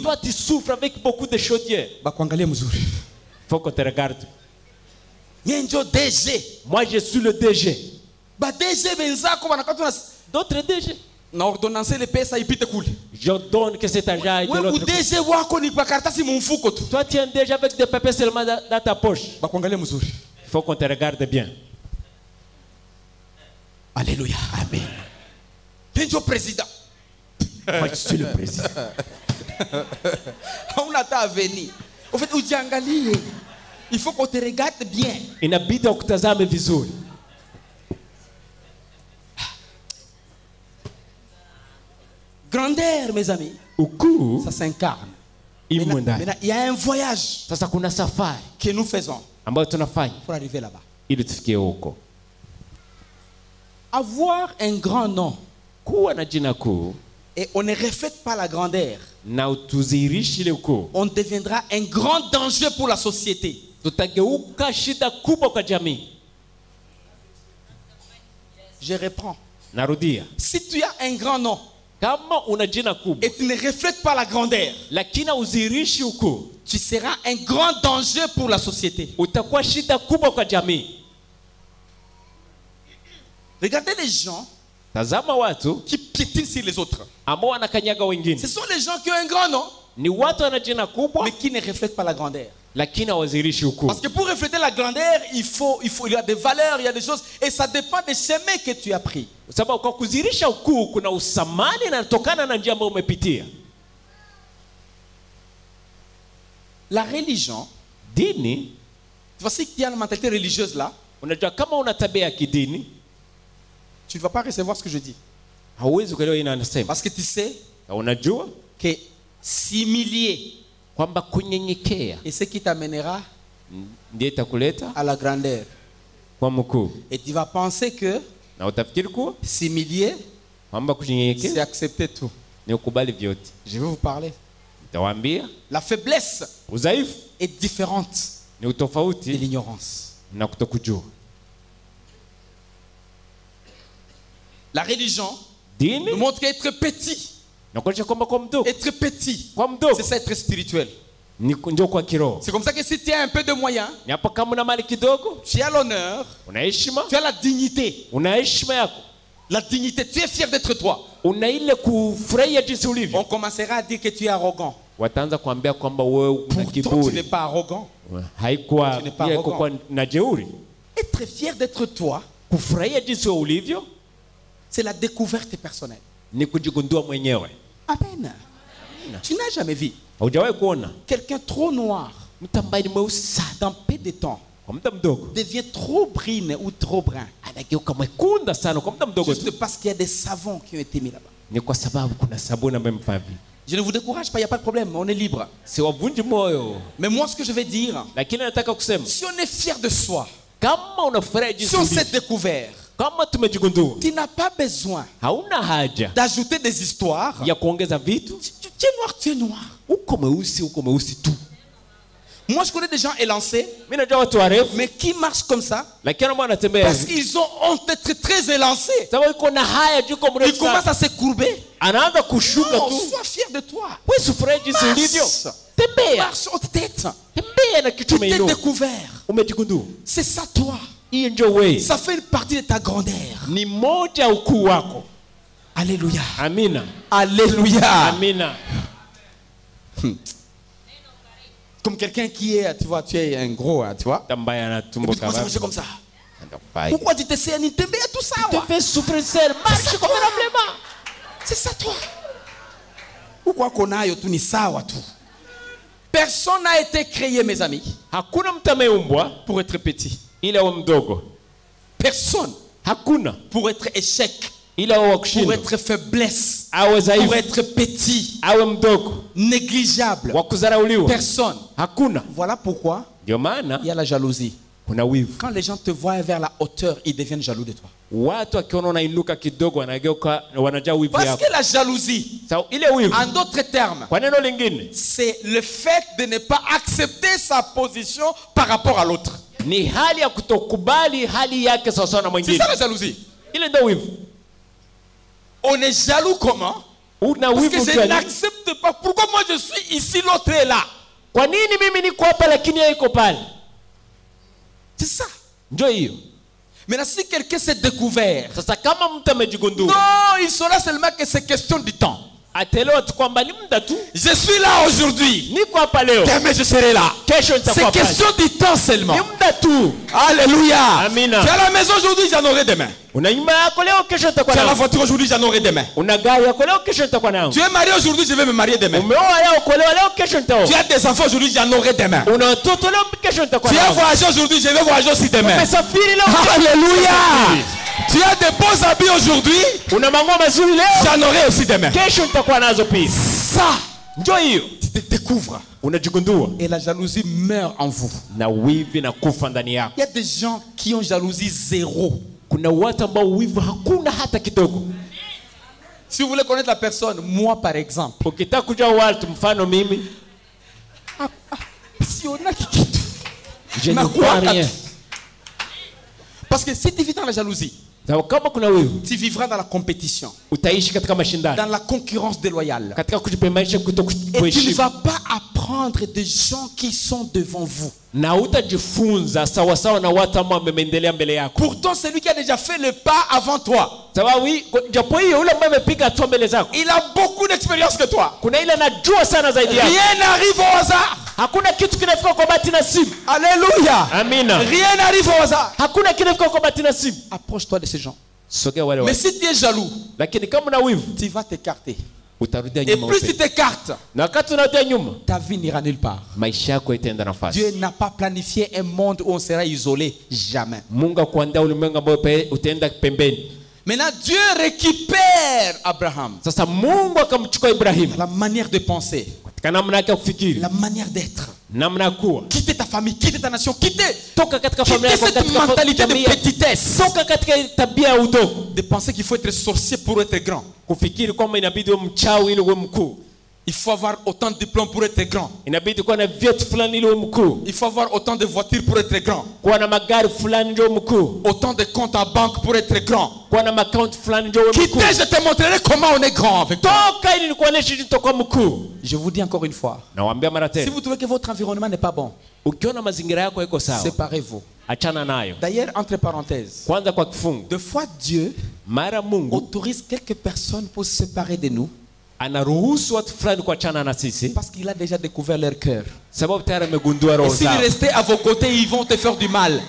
Toi tu souffres avec beaucoup de chaudières. Faut qu'on te regarde. Moi je suis le DG. D'autres DG. J'ordonne que cet argent aille de l'autre côté. Toi tu es un DG avec des papiers seulement dans ta poche. Il faut qu'on te regarde bien. Alléluia. Amen. Président. Moi je suis le président. On a venu. En fait, il faut qu'on te regarde bien. Inabidi ukutazame vizuri. Grandeur, mes amis. Ça s'incarne. Maintenant, il y a un voyage que nous faisons pour arriver là-bas. Avoir un grand nom et on ne reflète pas la grandeur, on deviendra un grand danger pour la société. Je reprends. Si tu as un grand nom et tu ne reflètes pas la grandeur, tu seras un grand danger pour la société. Regardez les gens qui piétinent sur les autres. Ce sont les gens qui ont un grand nom, mais qui ne reflètent pas la grandeur. Parce que pour refléter la grandeur, il y a des valeurs, il y a des choses, et ça dépend des chemins que tu as pris. La religion, voici qu'il y a une mentalité religieuse là. Tu ne vas pas recevoir ce que je dis. Parce que tu sais que s'humilier et ce qui t'amènera à la grandeur. Et tu vas penser que s'humilier, c'est accepter tout. Je vais vous parler. La faiblesse est différente de l'ignorance. La religion nous montre qu'être petit, Être petit, c'est ça être spirituel. C'est comme ça que si tu as un peu de moyens, tu as l'honneur, tu as la dignité. La dignité, tu es fier d'être toi. On commencera à dire que tu es arrogant. Pourtant, tu n'es pas arrogant. Être fier d'être toi, c'est la découverte personnelle. Amen. Tu n'as jamais vu quelqu'un trop noir dans peu de temps devient trop brune ou trop brun juste parce qu'il y a des savons qui ont été mis là-bas. Je ne vous décourage pas, il n'y a pas de problème, on est libre. Mais moi, ce que je vais dire, si on est fier de soi, si on s'est découvert, tu n'as pas besoin d'ajouter des histoires. Tu es noir, tu es noir. Moi, je connais des gens élancés, mais qui marchent comme ça parce qu'ils ont honte d'être très élancés. Ils commencent à se courber. Non, sois fier de toi. Marche haute tête. Tu t'es découvert. C'est ça, toi. Ça fait une partie de ta grandeur. Alléluia. Amina. Alléluia. Amina. Comme quelqu'un qui est, tu vois, tu es un gros, tu vois. Et puis tu commences à marcher comme ça. Pourquoi tu te sais ni tomber tout ça? Tu te fais souffrir seul, marche convenablement. C'est ça, toi. Pourquoi qu'on a tout ni ça ou tout? Personne n'a été créé, mes amis, pour être petit. Personne. Pour être échec. Pour être faiblesse. Pour être petit. Négligeable. Personne. Voilà pourquoi il y a la jalousie. Quand les gens te voient vers la hauteur, ils deviennent jaloux de toi. Parce que la jalousie, en d'autres termes, c'est le fait de ne pas accepter sa position par rapport à l'autre. C'est ça la jalousie. On est jaloux comment? Parce que je n'accepte pas. Pourquoi moi je suis ici, l'autre est là? C'est ça. Maintenant, si quelqu'un s'est découvert, non, il saura seulement que c'est question du temps. Je suis là aujourd'hui. Demain je serai là. C'est question du temps seulement. Alléluia. Amina. Tu es à la maison aujourd'hui, j'en aurai demain. Tu as la voiture aujourd'hui, j'en aurai demain. Tu es marié aujourd'hui, je vais me marier demain. Tu as des enfants aujourd'hui, j'en aurai demain. Tu as voyagé aujourd'hui, je vais voyager aussi demain. Alléluia. Tu as des beaux habits aujourd'hui, j'en aurai aussi demain. Ça, tu te découvres. Et la jalousie meurt en vous. Il y a des gens qui ont jalousie zéro. Si vous voulez connaître la personne, moi par exemple, si on a je ne vois rien. Parce que si tu vis dans la jalousie, tu vivras dans la compétition, dans la concurrence déloyale. Et tu ne vas pas apprendre des gens qui sont devant vous. Pourtant, celui qui a déjà fait le pas avant toi, il a beaucoup d'expérience que toi. Rien n'arrive au hasard. Alléluia. Amina. Rien n'arrive au hasard. Approche-toi de ces gens. Mais si tu es jaloux, tu vas t'écarter. Et plus tu t'écartes, ta vie n'ira nulle part. Dieu n'a pas planifié un monde où on sera isolé. Jamais. Maintenant, Dieu récupère Abraham. La manière de penser, la manière d'être. Quitter ta famille, quitter ta nation, quitter cette mentalité de petitesse, de penser qu'il faut être sorcier pour être grand. Il faut avoir autant de diplômes pour être grand. Il faut avoir autant de voitures pour être grand. Autant de comptes à banque pour être grand. Quittez, je te montrerai comment on est grand avec toi. Je vous dis encore une fois. Si vous trouvez que votre environnement n'est pas bon, séparez-vous. D'ailleurs, entre parenthèses, des fois Dieu autorise quelques personnes pour se séparer de nous. Parce qu'il a déjà découvert leur cœur. Et s'ils restaient à vos côtés, ils vont te faire du mal.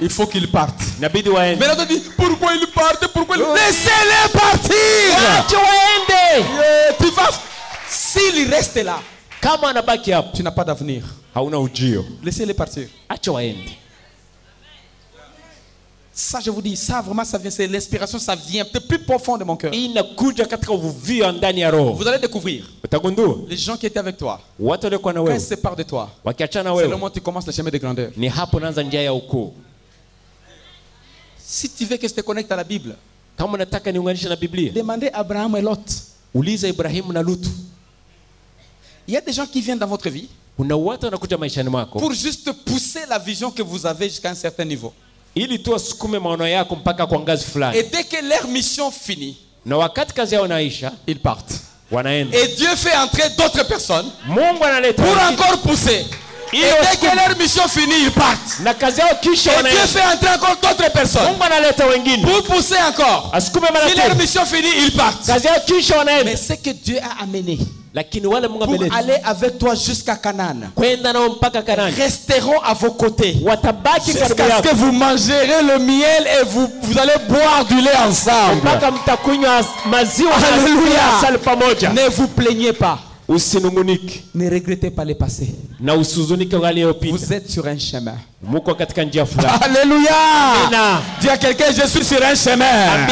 Il faut qu'ils partent. Mais là, on dit, pourquoi ils partent? Laissez-les partir. Tu vas. S'ils restent là, tu n'as pas d'avenir. Laissez-les partir. Ça, je vous dis, ça vraiment, ça vient, c'est l'inspiration, ça vient de plus profond de mon cœur. Vous allez découvrir les gens qui étaient avec toi. Quand ils se séparent de toi, c'est le moment où tu commences le chemin de grandeur. Si tu veux que je te connecte à la Bible, demandez à Abraham et Lot. Il y a des gens qui viennent dans votre vie pour juste pousser la vision que vous avez jusqu'à un certain niveau. Et dès que leur mission finit, ils partent. Et Dieu fait entrer d'autres personnes pour encore pousser. Et dès que leur mission finit, ils partent. Et Dieu fait entrer encore d'autres personnes pour pousser encore. Si leur mission finit, ils partent. Mais ce que Dieu a amené pour aller avec toi jusqu'à Canaan resteront à vos côtés jusqu'à ce que vous mangerez le miel et vous allez boire du lait ensemble. Alléluia. Ne vous plaignez pas. Ne regrettez pas le passé. Vous êtes sur un chemin. Alléluia. Dis à quelqu'un, je suis sur un chemin.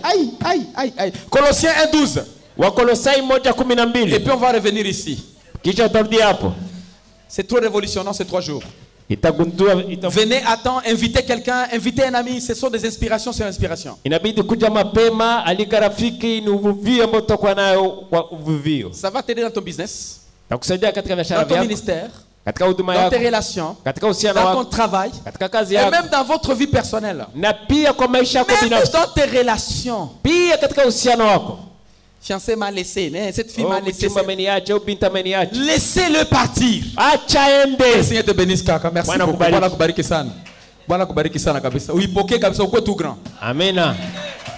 Aïe. Colossiens 1:12. Et puis on va revenir ici. C'est trop révolutionnant ces 3 jours. Venez à temps, invitez quelqu'un, invitez un ami. Ce sont des inspirations sur inspiration. Ça va t'aider dans ton business, dans ton ministère, dans tes relations, dans ton travail, et même dans votre vie personnelle. Même dans tes relations. Fiancé m'a laissé, cette fille m'a laissé. Laissez-le partir. Le Seigneur te bénisse, kaka. Merci beaucoup. Bwana kubariki sana. Bwana kubariki sana kabisa. Uipoke kabisa, uko tout grand. Amen.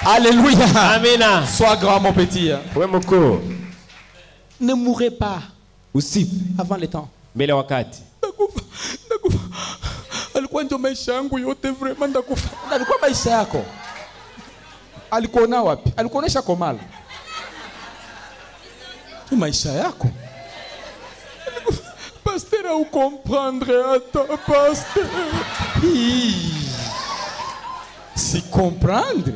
Alléluia. Amen. Sois grand mon petit. Ne mourrez pas avant le temps. Alikuwa ndio maisha yangu yote vraiment ndakufa. Alikuwa maisha yako. Alikuona wapi? Alikuonesha komala. Tu maisha yako. Pasteur à comprendre attends pasteur. Si comprendre.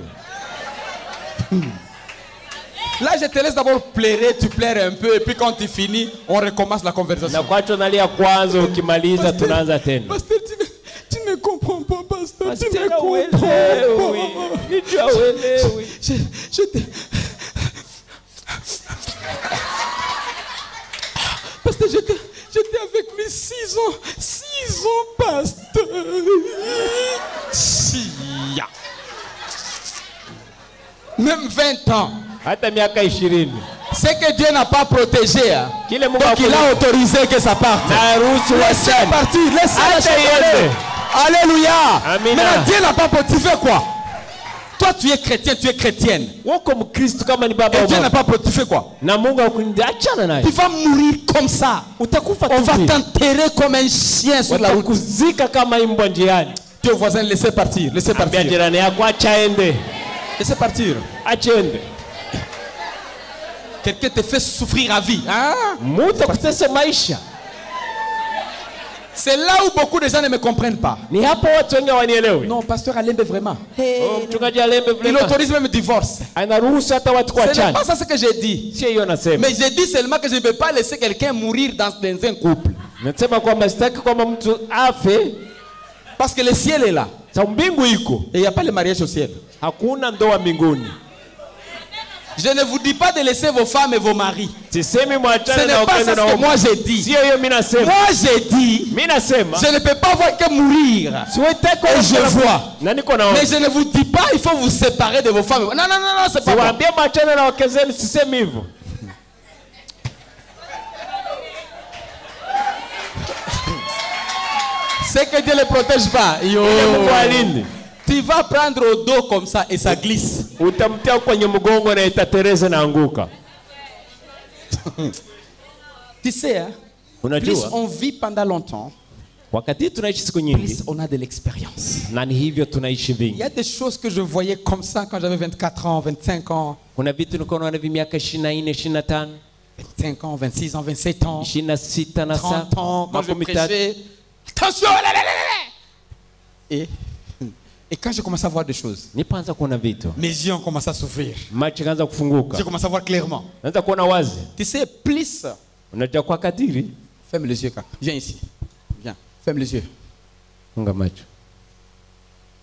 Là, je te laisse d'abord pleurer, tu pleures un peu, et puis quand tu finis, on recommence la conversation. Pasteur, tu ne comprends pas, pasteur. Tu ne comprends pas. Je te... Pasteur, j'étais avec mes 6 ans. 6 ans, pasteur. Même 20 ans. C'est que Dieu n'a pas protégé. Donc il a autorisé que ça parte. Laissez partir. Laissez aller. Alléluia. Mais Dieu n'a pas protégé quoi? Toi tu es chrétien, tu es chrétienne. Et Dieu n'a pas protégé quoi? Tu vas mourir comme ça. On va t'enterrer comme un chien sur la route. Dieu voisin, laissez partir. Laissez partir. Laissez partir. Quelqu'un te fait souffrir à vie. C'est là où beaucoup de gens ne me comprennent pas. Non, pasteur Alembe vraiment. Il autorise même le divorce. Ce n'est pas ça ce que j'ai dit. Mais j'ai dit seulement que je ne peux pas laisser quelqu'un mourir dans un couple. Parce que le ciel est là. il n'y a pas le mariage au ciel. Je ne vous dis pas de laisser vos femmes et vos maris. Ce n'est pas ça ce que moi j'ai dit. Moi j'ai dit, je ne peux pas voir que mourir. Et je vois. Mais je ne vous dis pas, il faut vous séparer de vos femmes. Non, non, non, non, c'est pas bon. C'est que Dieu ne les protège pas. Yo. Tu vas prendre au dos comme ça et ça glisse. Tu sais, hein, plus on vit pendant longtemps, plus on a de l'expérience. Il y a des choses que je voyais comme ça quand j'avais 24 ans, 25 ans. 25 ans, 26 ans, 27 ans, 30 ans, quand je prêchais. Attention! Et quand j'ai commencé à voir des choses, mes yeux ont commencé à s'ouvrir. J'ai commencé à voir clairement. Tu sais, plus. Ferme les yeux, viens ici. Viens, ferme les yeux.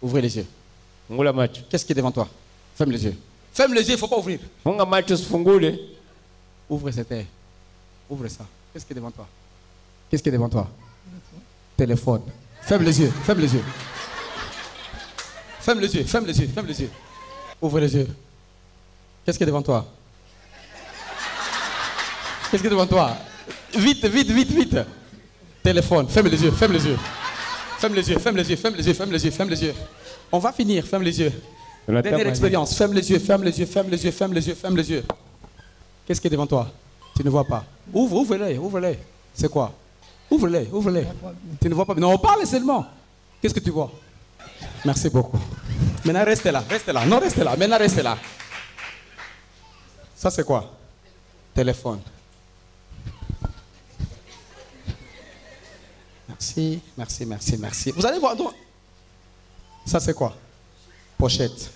Ouvrez les yeux. Qu'est-ce qui est devant toi? Ferme les yeux. Ferme les yeux, il ne faut pas ouvrir. Ouvre cette œil. Ouvre ça. Qu'est-ce qui est devant toi? Qu'est-ce qui est devant toi? Téléphone. Ferme les yeux, ferme les yeux. Ferme les yeux, ferme les yeux, ferme les yeux. Ouvre les yeux. Qu'est-ce qui est devant toi? Qu'est-ce qui est devant toi? Vite, vite, vite, vite. Téléphone, ferme les yeux, ferme les yeux. Ferme les yeux, ferme les yeux, ferme les yeux, ferme les yeux, ferme les yeux. On va finir, ferme les yeux. Dernière expérience, ferme les yeux, ferme les yeux, ferme les yeux, ferme les yeux, ferme les yeux. Qu'est-ce qui est devant toi? Tu ne vois pas. Ouvre, ouvre l'œil, ouvre l'œil. C'est quoi? Ouvre l'œil, ouvre l'œil. Tu ne vois pas. Non, parle seulement. Qu'est-ce que tu vois? Merci beaucoup. Maintenant, restez là, restez là. Non, restez là. Maintenant, restez là. Ça, c'est quoi? Téléphone. Merci, merci, merci, merci. Vous allez voir. Donc, ça, c'est quoi? Pochette.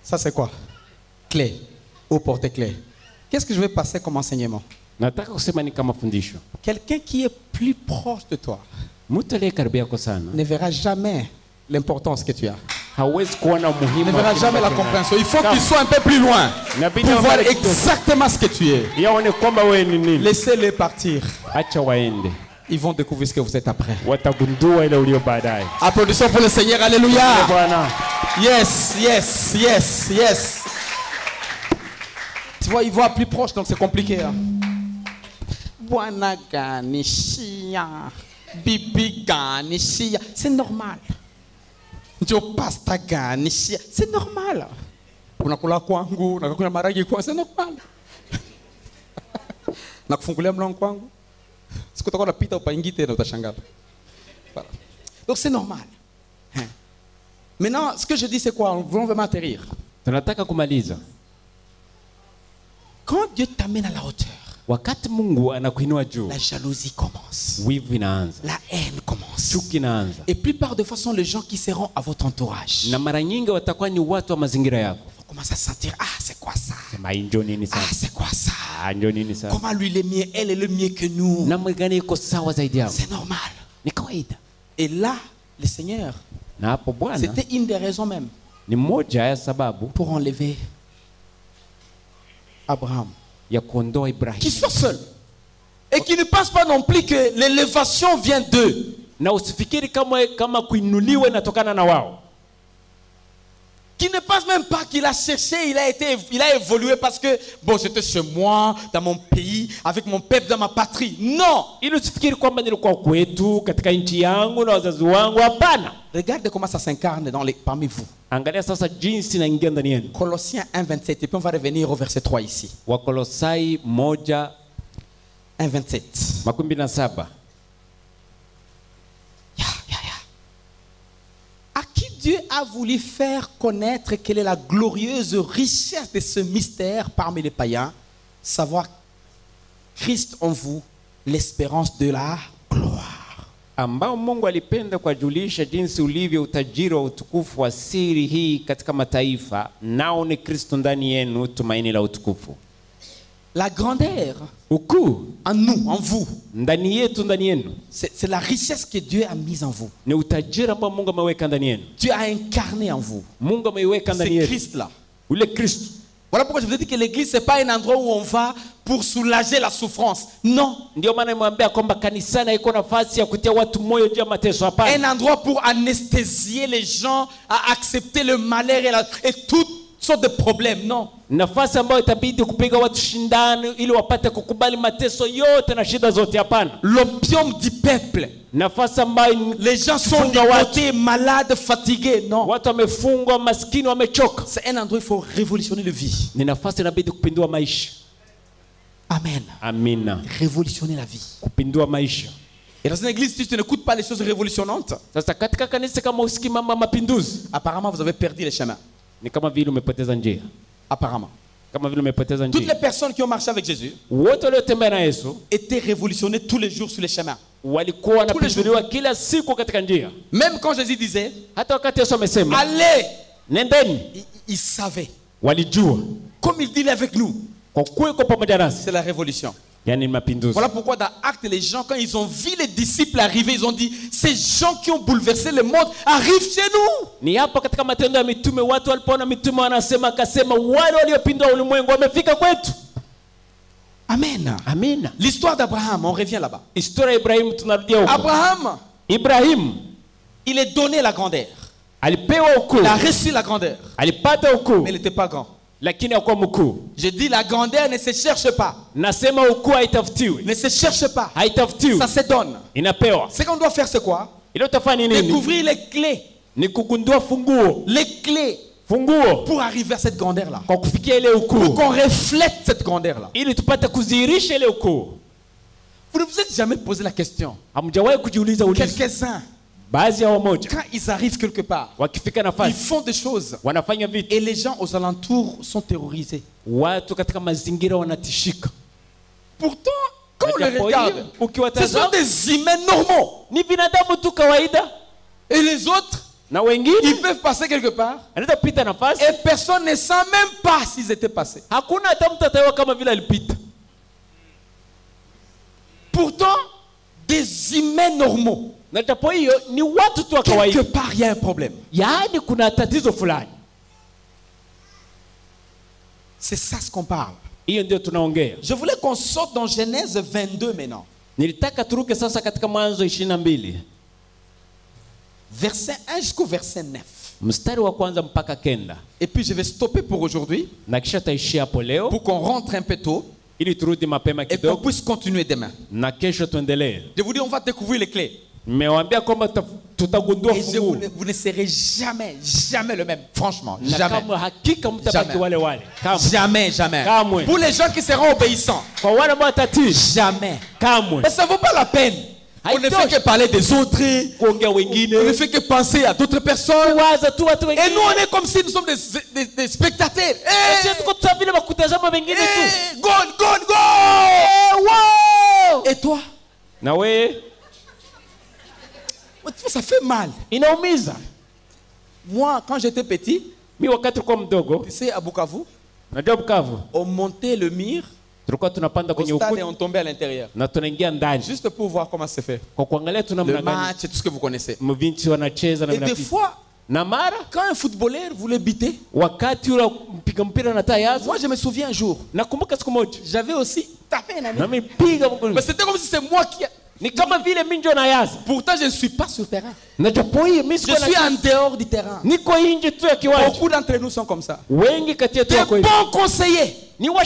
Ça, c'est quoi? Clé. Au porte-clé. Qu'est-ce que je vais passer comme enseignement? Quelqu'un qui est plus proche de toi ne verra jamais l'importance que tu as. Ne verra jamais la compréhension. Il faut qu'il soit un peu plus loin pour voir exactement ce que tu es. Laissez-les partir. Ils vont découvrir ce que vous êtes après. Applaudissons pour le Seigneur. Alléluia. Yes, yes, yes, yes. Tu vois, ils voient plus proche, donc c'est compliqué. Hein? C'est normal. C'est normal. C'est normal. Donc c'est normal. Maintenant, ce que je dis, c'est quoi? On veut m'atterrir. Quand Dieu t'amène à la hauteur, la jalousie commence. La haine commence. Et plupart des fois, ce sont les gens qui seront à votre entourage. Vous commencez à sentir, ah, c'est quoi ça? Ah, c'est quoi ça? Comment lui il est mieux, elle est le mieux que nous? C'est normal. Et là, le Seigneur, c'était une des raisons même pour enlever Abraham. Qui soit seul. Et qui ne pense pas non plus que l'élévation vient d'eux. Qui ne pense même pas qu'il a cherché, il a évolué parce que, bon, j'étais chez moi, dans mon pays, avec mon peuple, dans ma patrie. Non. Regardez comment ça s'incarne parmi vous. Colossiens 1,27. Et puis on va revenir au verset 3 ici. 1,27. À qui Dieu a voulu faire connaître quelle est la glorieuse richesse de ce mystère parmi les païens, savoir Christ en vous, l'espérance de la gloire. Ambao Mungu alipenda kuwajulisha jinsi ulivyo utajiri wa utukufu wa siri hii katika mataifa, nao ni Kristo ndani yenu, tumaini la utukufu. La grandeur en nous, en vous, c'est la richesse que Dieu a mise en vous. Dieu a incarné en vous. C'est Christ là. Voilà pourquoi je vous ai dit que l'église, ce n'est pas un endroit où on va pour soulager la souffrance. Non. Un endroit pour anesthésier les gens à accepter le malheur et toutes sortes de problèmes. Non. L'opium du peuple. Les gens sont ligotés, malades, fatigués. Non. C'est un endroit où il faut révolutionner la vie. Amen. Amen. Révolutionner la vie. Et dans une église, si tu n'écoutes pas les choses révolutionnantes, apparemment vous avez perdu les chemins. Apparemment. Toutes les personnes qui ont marché avec Jésus étaient révolutionnées tous les jours sur les chemins. Même quand Jésus disait allez, ils savaient. Comme il dit avec nous, c'est la révolution. Voilà pourquoi dans Actes, les gens, quand ils ont vu les disciples arriver, ils ont dit, ces gens qui ont bouleversé le monde arrivent chez nous. Amen. Amen. L'histoire d'Abraham, on revient là-bas. Abraham, il est donné la grandeur. Il a reçu la grandeur. Mais il n'était pas grand. Je dis la grandeur ne se cherche pas. Ne se cherche pas. Ça se donne. Ce qu'on doit faire, c'est quoi? Découvrir les clés. Les clés pour arriver à cette grandeur-là. Pour qu'on reflète cette grandeur-là. Vous ne vous êtes jamais posé la question. Quelques-uns, quand ils arrivent quelque part, ils font des choses et les gens aux alentours sont terrorisés. Pourtant, quand on les regarde, ce sont des humains normaux. Et les autres, ils peuvent passer quelque part et personne ne sent même pas s'ils étaient passés. Pourtant, des humains normaux. Quelque part, il y a un problème. C'est ça ce qu'on parle. Je voulais qu'on sorte dans Genèse 22 maintenant. Verset 1 jusqu'au verset 9. Et puis je vais stopper pour aujourd'hui. Pour qu'on rentre un peu tôt. Et qu'on puisse continuer demain. Je vous dis, on va découvrir les clés. Et vous ne serez jamais le même. Franchement, jamais. Jamais. Pour les gens qui seront obéissants, jamais. Mais ça ne vaut pas la peine. On ne fait que parler des autres. On ne fait que penser à d'autres personnes. Et nous, on est comme si nous sommes des spectateurs. Go! Et toi? Ça fait mal. Moi, quand j'étais petit, tu sais, à Bukavu, on montait le mur au stade et on tombait à l'intérieur. Juste pour voir comment c'est fait. Le match et tout ce que vous connaissez. Et des fois, quand un footballeur voulait biter, moi je me souviens un jour, j'avais aussi tapé un ami. Mais c'était comme si c'est moi qui... Pourtant je ne suis pas sur le terrain. Je suis en dehors du terrain. Beaucoup d'entre nous sont comme ça. Des bons conseillers. Ils n'ont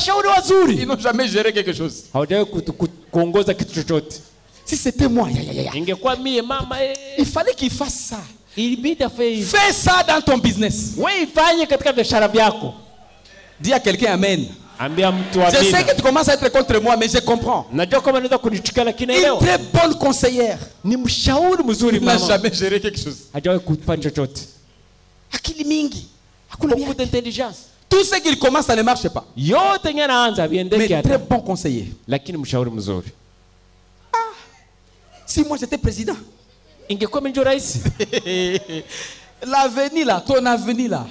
jamais géré quelque chose. Si c'était moi, il fallait qu'il fasse ça. Fais ça dans ton business. Dis à quelqu'un amen. Je sais que tu commences à être contre moi, mais je comprends. Une très bonne conseillère. Il n'a jamais géré quelque chose. Akili mingi. Beaucoup d'intelligence. Tout ce qu'il commence, ça ne marche pas. Mais très bon conseiller. Si moi j'étais président, l'avenir là, ton avenir là,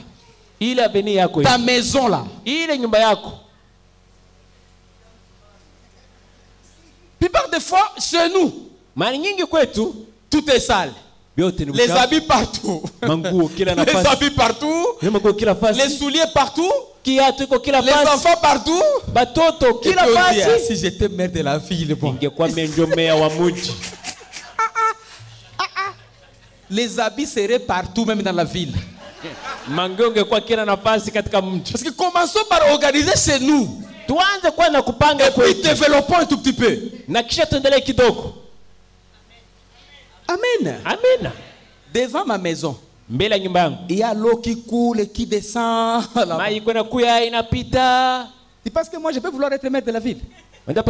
ta maison là, fois, chez nous, tout est sale. Les habits partout. Les habits partout. Les souliers partout. Les enfants partout. Et puis, si j'étais maire de la ville, bon. Les habits seraient partout, même dans la ville. Parce que commençons par organiser chez nous. Et puis développons un tout petit peu. Amen. Amen. Devant ma maison, il y a l'eau qui coule et qui descend. C'est parce que moi je peux vouloir être maire de la ville. Devant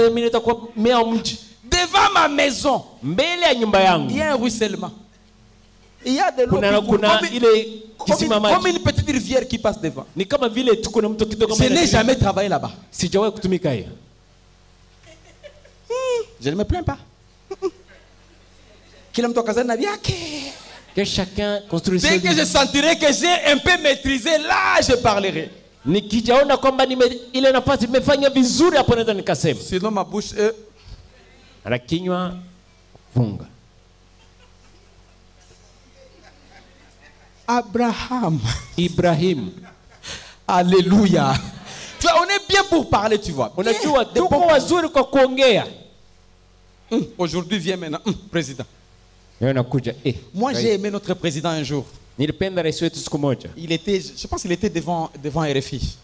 ma maison, il y a un ruissellement. Il y a de l'eau comme une petite rivière qui passe devant. Je n'ai jamais travaillé là-bas. Je ne me plains pas. Que chacun construise. Dès que je sentirai que j'ai un peu maîtrisé, là je parlerai. Sinon ma bouche est... Abraham. Ibrahim. Alléluia. Tu vois, on est bien pour parler, tu vois. Aujourd'hui vient maintenant, président. Moi j'ai aimé notre président un jour. Il était, je pense qu'il était devant RFI.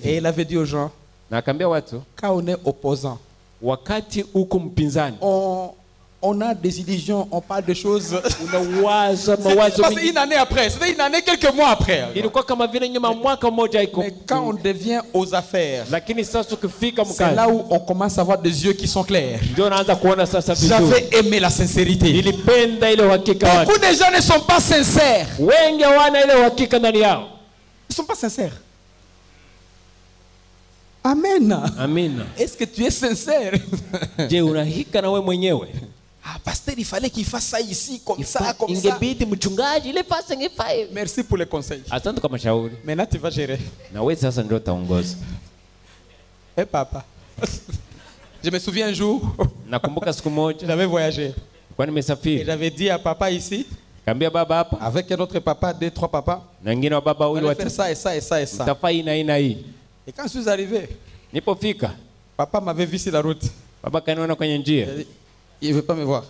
Et il avait dit aux gens, quand on est opposant, on a des illusions, on parle de choses. C'était une année après, c'était une année quelques mois après. Mais quand on devient aux affaires, c'est là où on commence à avoir des yeux qui sont clairs. J'avais aimé la sincérité. Beaucoup de gens ne sont pas sincères. Ils ne sont pas sincères. Amen. Amen. Est-ce que tu es sincère? Ah, pasteur, il fallait qu'il fasse ça ici, comme ça, comme ça. Merci pour les conseils. Maintenant, tu vas gérer. Eh, papa. Je me souviens un jour, j'avais voyagé. Et j'avais dit à papa ici, avec un autre papa, 2, 3 papas, on allait faire ça et ça et ça et ça. Et quand je suis arrivé, papa m'avait vu sur la route. Il ne veut pas me voir.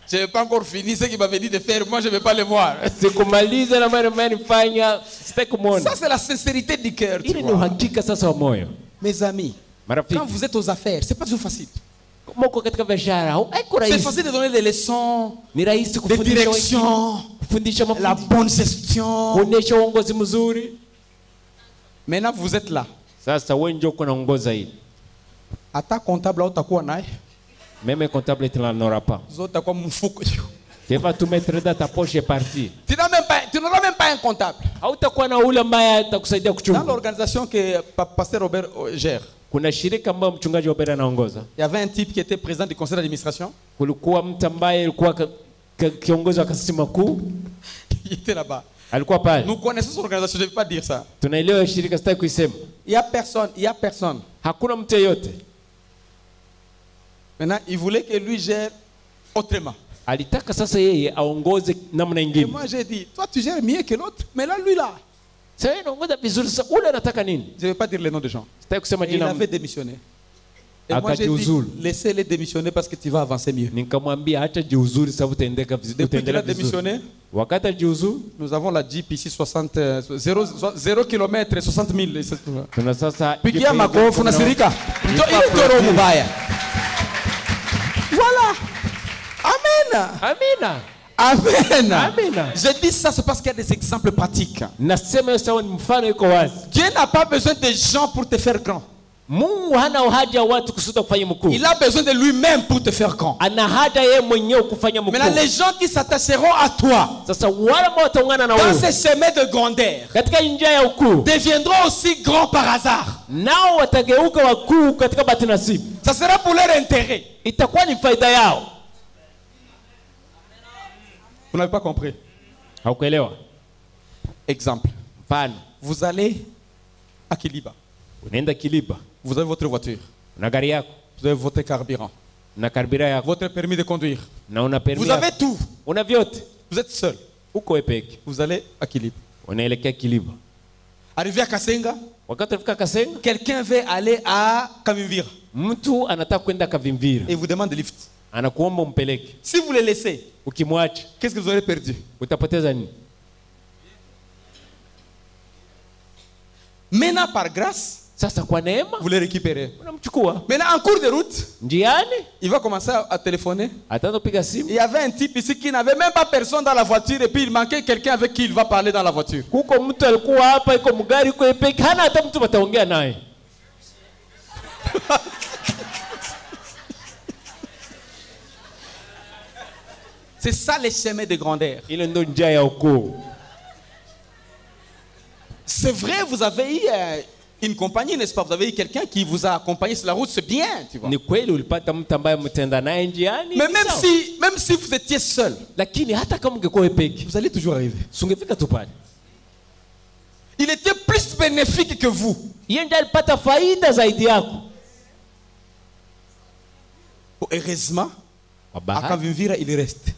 Je n'ai pas encore fini ce qu'il m'avait dit de faire. Moi, je ne vais pas le voir. Ça, c'est la sincérité du cœur. Mes amis, quand vous êtes aux affaires, ce n'est pas toujours facile. C'est facile de donner des leçons, des directions, la bonne gestion. Maintenant, vous êtes là. À ta comptable, même un comptable n'aura pas. Tu vas tout mettre dans ta poche et partir. Tu n'auras même pas un comptable. Dans l'organisation que pasteur Robert gère, il y avait un type qui était président du conseil d'administration. Il était là-bas. Nous connaissons son organisation, je ne vais pas dire ça. Il n'y a personne. Maintenant, il voulait que lui gère autrement. Et moi, j'ai dit, toi, tu gères mieux que l'autre, mais là, lui, là. Je ne vais pas dire le nom des gens. Et il avait démissionné. Et moi, j'ai dit, laissez-les démissionner parce que tu vas avancer mieux. Depuis qu'il a démissionné, nous avons la Jeep ici, 0 km, 60 000. Puis il y a ma gof, il est voilà. Amen. Amen. Amen. Amen. Je dis ça, c'est parce qu'il y a des exemples pratiques. Dieu n'a pas besoin de gens pour te faire grand. Il a besoin de lui-même pour te faire grand. Maintenant, les gens qui s'attacheront à toi dans ces chemins de grandeur deviendront aussi grands par hasard. Ça sera pour leur intérêt. Vous n'avez pas compris. Exemple. Vous allez à Kiliba. Vous avez votre voiture. Una gari yako. Vous avez votre carburant. Na carburant yako. Votre permis de conduire. Na una permis. Vous avez tout. Una vyote. Vous êtes seul. Uko epeki. Vous allez à Kiliba. Unaelekea Kiliba. Arrivé à Kasenga. Wakati unafika Kasenga. Quelqu'un veut aller à Kavimvira. Mtu anataka kwenda Kavimvira. Et vous demande de lift. Anakuomba umpeleke. Si vous le laissez, ukimwacha, qu'est-ce que vous aurez perdu? Utapoteza nini? Maintenant par grâce, sasa kwa neema, vous le récupérez. Unamchukua. Maintenant en cours de route, njiani, il va commencer à téléphoner. Ataanza kupiga simu. Il y avait un type ici qui n'avait même pas personne dans la voiture et puis il manquait quelqu'un avec qui il va parler dans la voiture. Kuko mtu alikuwa hapa iko mgari iko epeki hana hata mtu wataongea naye. C'est ça les chemins de grandeur. Ile ndo njia ya ukuu. C'est vrai, vous avez eu une compagnie, n'est-ce pas? Vous avez eu quelqu'un qui vous a accompagné sur la route, c'est bien, tu vois. Ni kweli ulipata mtu ambaye mtenda naye njiani. Mais même si vous étiez seul, lakini hata kama ungekuwa epeki, vous allez toujours arriver. Sungefika tu pale. Il était plus bénéfique que vous. Yeye ndiye alipata faida zaidi yako. Heureusement, à Kavimvira il reste.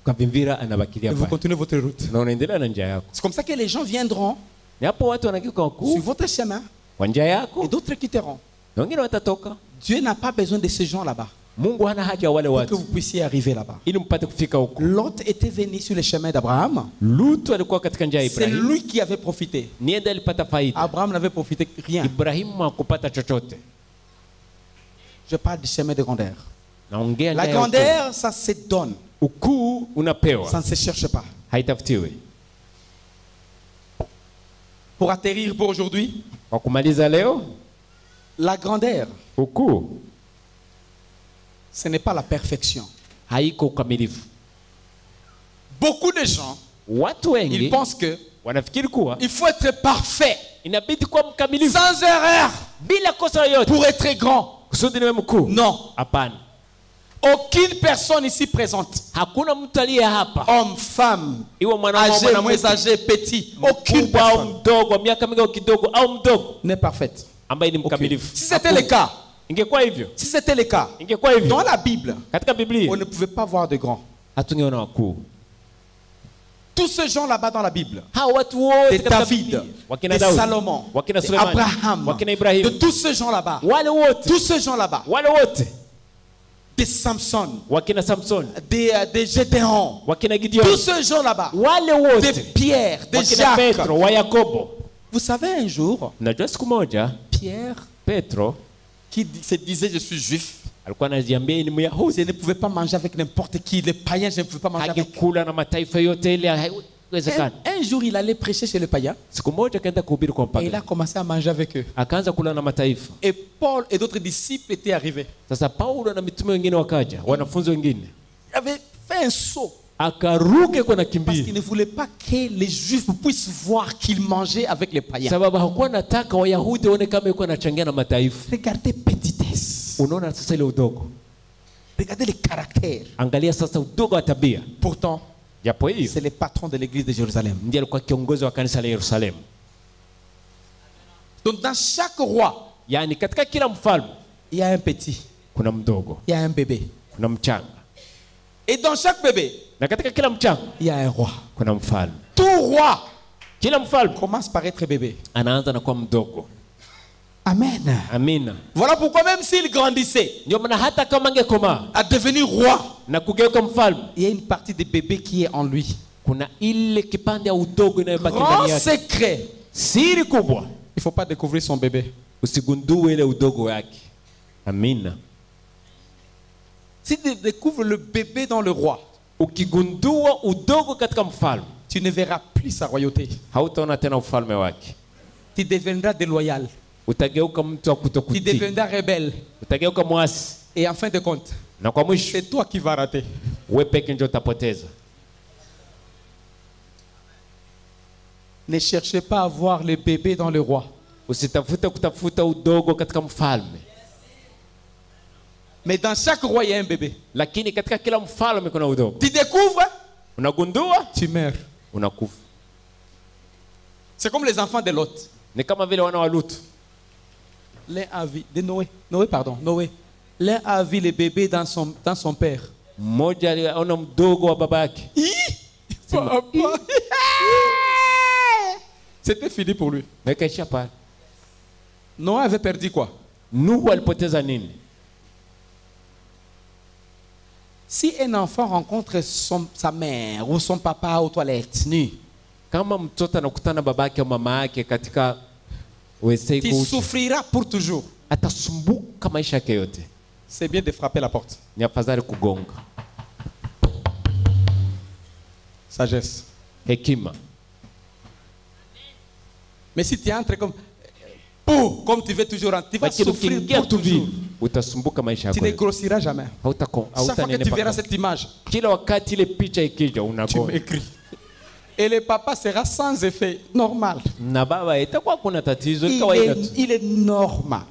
Kavimvira anabakilia pale. Vous continuez votre route. Na unaendelea na njia yako. C'est comme ça que les gens viendront. Ni hapo watu wanageuka huku. Sur votre chemin. Kwa njia yako. Et d'autres quitteront. Na wengine watatoka. Dieu n'a pas besoin de ces gens là-bas. Mungu hana haja wale watu. Pour que vous puissiez arriver là-bas. Ili mpate kufika huko. Lot était venu sur le chemin d'Abraham. Lutu alikuwa katika njia ya Ibrahim. C'est lui qui avait profité. Ni ndiye alipata faida. Abraham n'avait profité rien. Ibrahim hakupata chochote. Je parle du chemin de grandeur. Naongea la grandeur, ça se donne. Ukuu unapewa. Ça ne se cherche pas. Haitafutiwi. Pour atterrir pour aujourd'hui, kwa kumaliza leo, la grandeur, ukuu, ce n'est pas la perfection. Haiko ukamilifu. Beaucoup de gens, watu wengi, ils pensent que wanafikiri kuwa il faut être parfait, inabidi kuwa mkamilifu, sans erreur, bila kosa yoyote, pour être grand. Kusudi niwe mkuu. Non. Hapana. Aucune personne ici présente, hakuna mtu aliye hapa, homme, femme, iwe âgé, moins âgé, petit, aucune personne mdogo, miaka mingi kidogo au mdogo, n'est parfaite. Ambaye ni mkamilifu. Si c'était le cas, ingekuwa hivyo. Si c'était le cas, ingekuwa hivyo. Dans la Bible, katika Biblia, on ne pouvait pas voir de grands. Hatungeona wakuu. Tous ces gens là-bas dans la Bible, de David, de Salomon, d'Abraham, de tous ces gens là-bas, tous ces gens là-bas, de Samson, de Gédéon, tous ces gens là-bas, de Pierre, de Jacques. Vous savez un jour, Pierre, qui se disait je suis juif, je ne pouvais pas manger avec n'importe qui, les païens, je ne pouvais pas manger avec un jour, il allait prêcher chez les païens. Et il a commencé à manger avec eux. Et Paul et d'autres disciples étaient arrivés. Il avait fait un saut. Parce qu'il ne voulait pas que les Juifs puissent voir qu'il mangeait avec les païens. Regardez petitesse. Regardez le caractère. Pourtant, c'est le patron de l'église de Jérusalem. Donc dans chaque roi, il y a un petit, il y a un bébé. Et dans chaque bébé, il y a un roi. Tout roi commence par être bébé. Amen. Amen. Voilà pourquoi même s'il grandissait à devenir roi, il y a une partie des bébés qui est en lui. Grand secret. Il ne faut pas découvrir son bébé. Amen. Si tu découvres le bébé dans le roi, tu ne verras plus sa royauté. Tu deviendras déloyal. Tu deviendras rebelle. Et en fin de compte, c'est toi qui vas rater. Ne cherchez pas à voir le bébé dans le roi. Mais dans chaque roi, il y a un bébé. Tu découvres, tu meurs. C'est comme les enfants de Lot. L'un a vu, de Noé. Noé. L'un a vu le bébé dans son père. C'était fini pour lui. Noé avait perdu quoi? Si un enfant rencontre sa mère ou son papa aux toilettes nu, tu souffriras pour toujours. C'est bien de frapper la porte. Sagesse. Mais si tu entres comme tu veux toujours rentrer, tu vas souffrir pour toujours. Tu ne grossiras jamais. Chaque fois que tu verras cette image, tu m'écris. Et le papa sera sans effet, normal. Il est normal.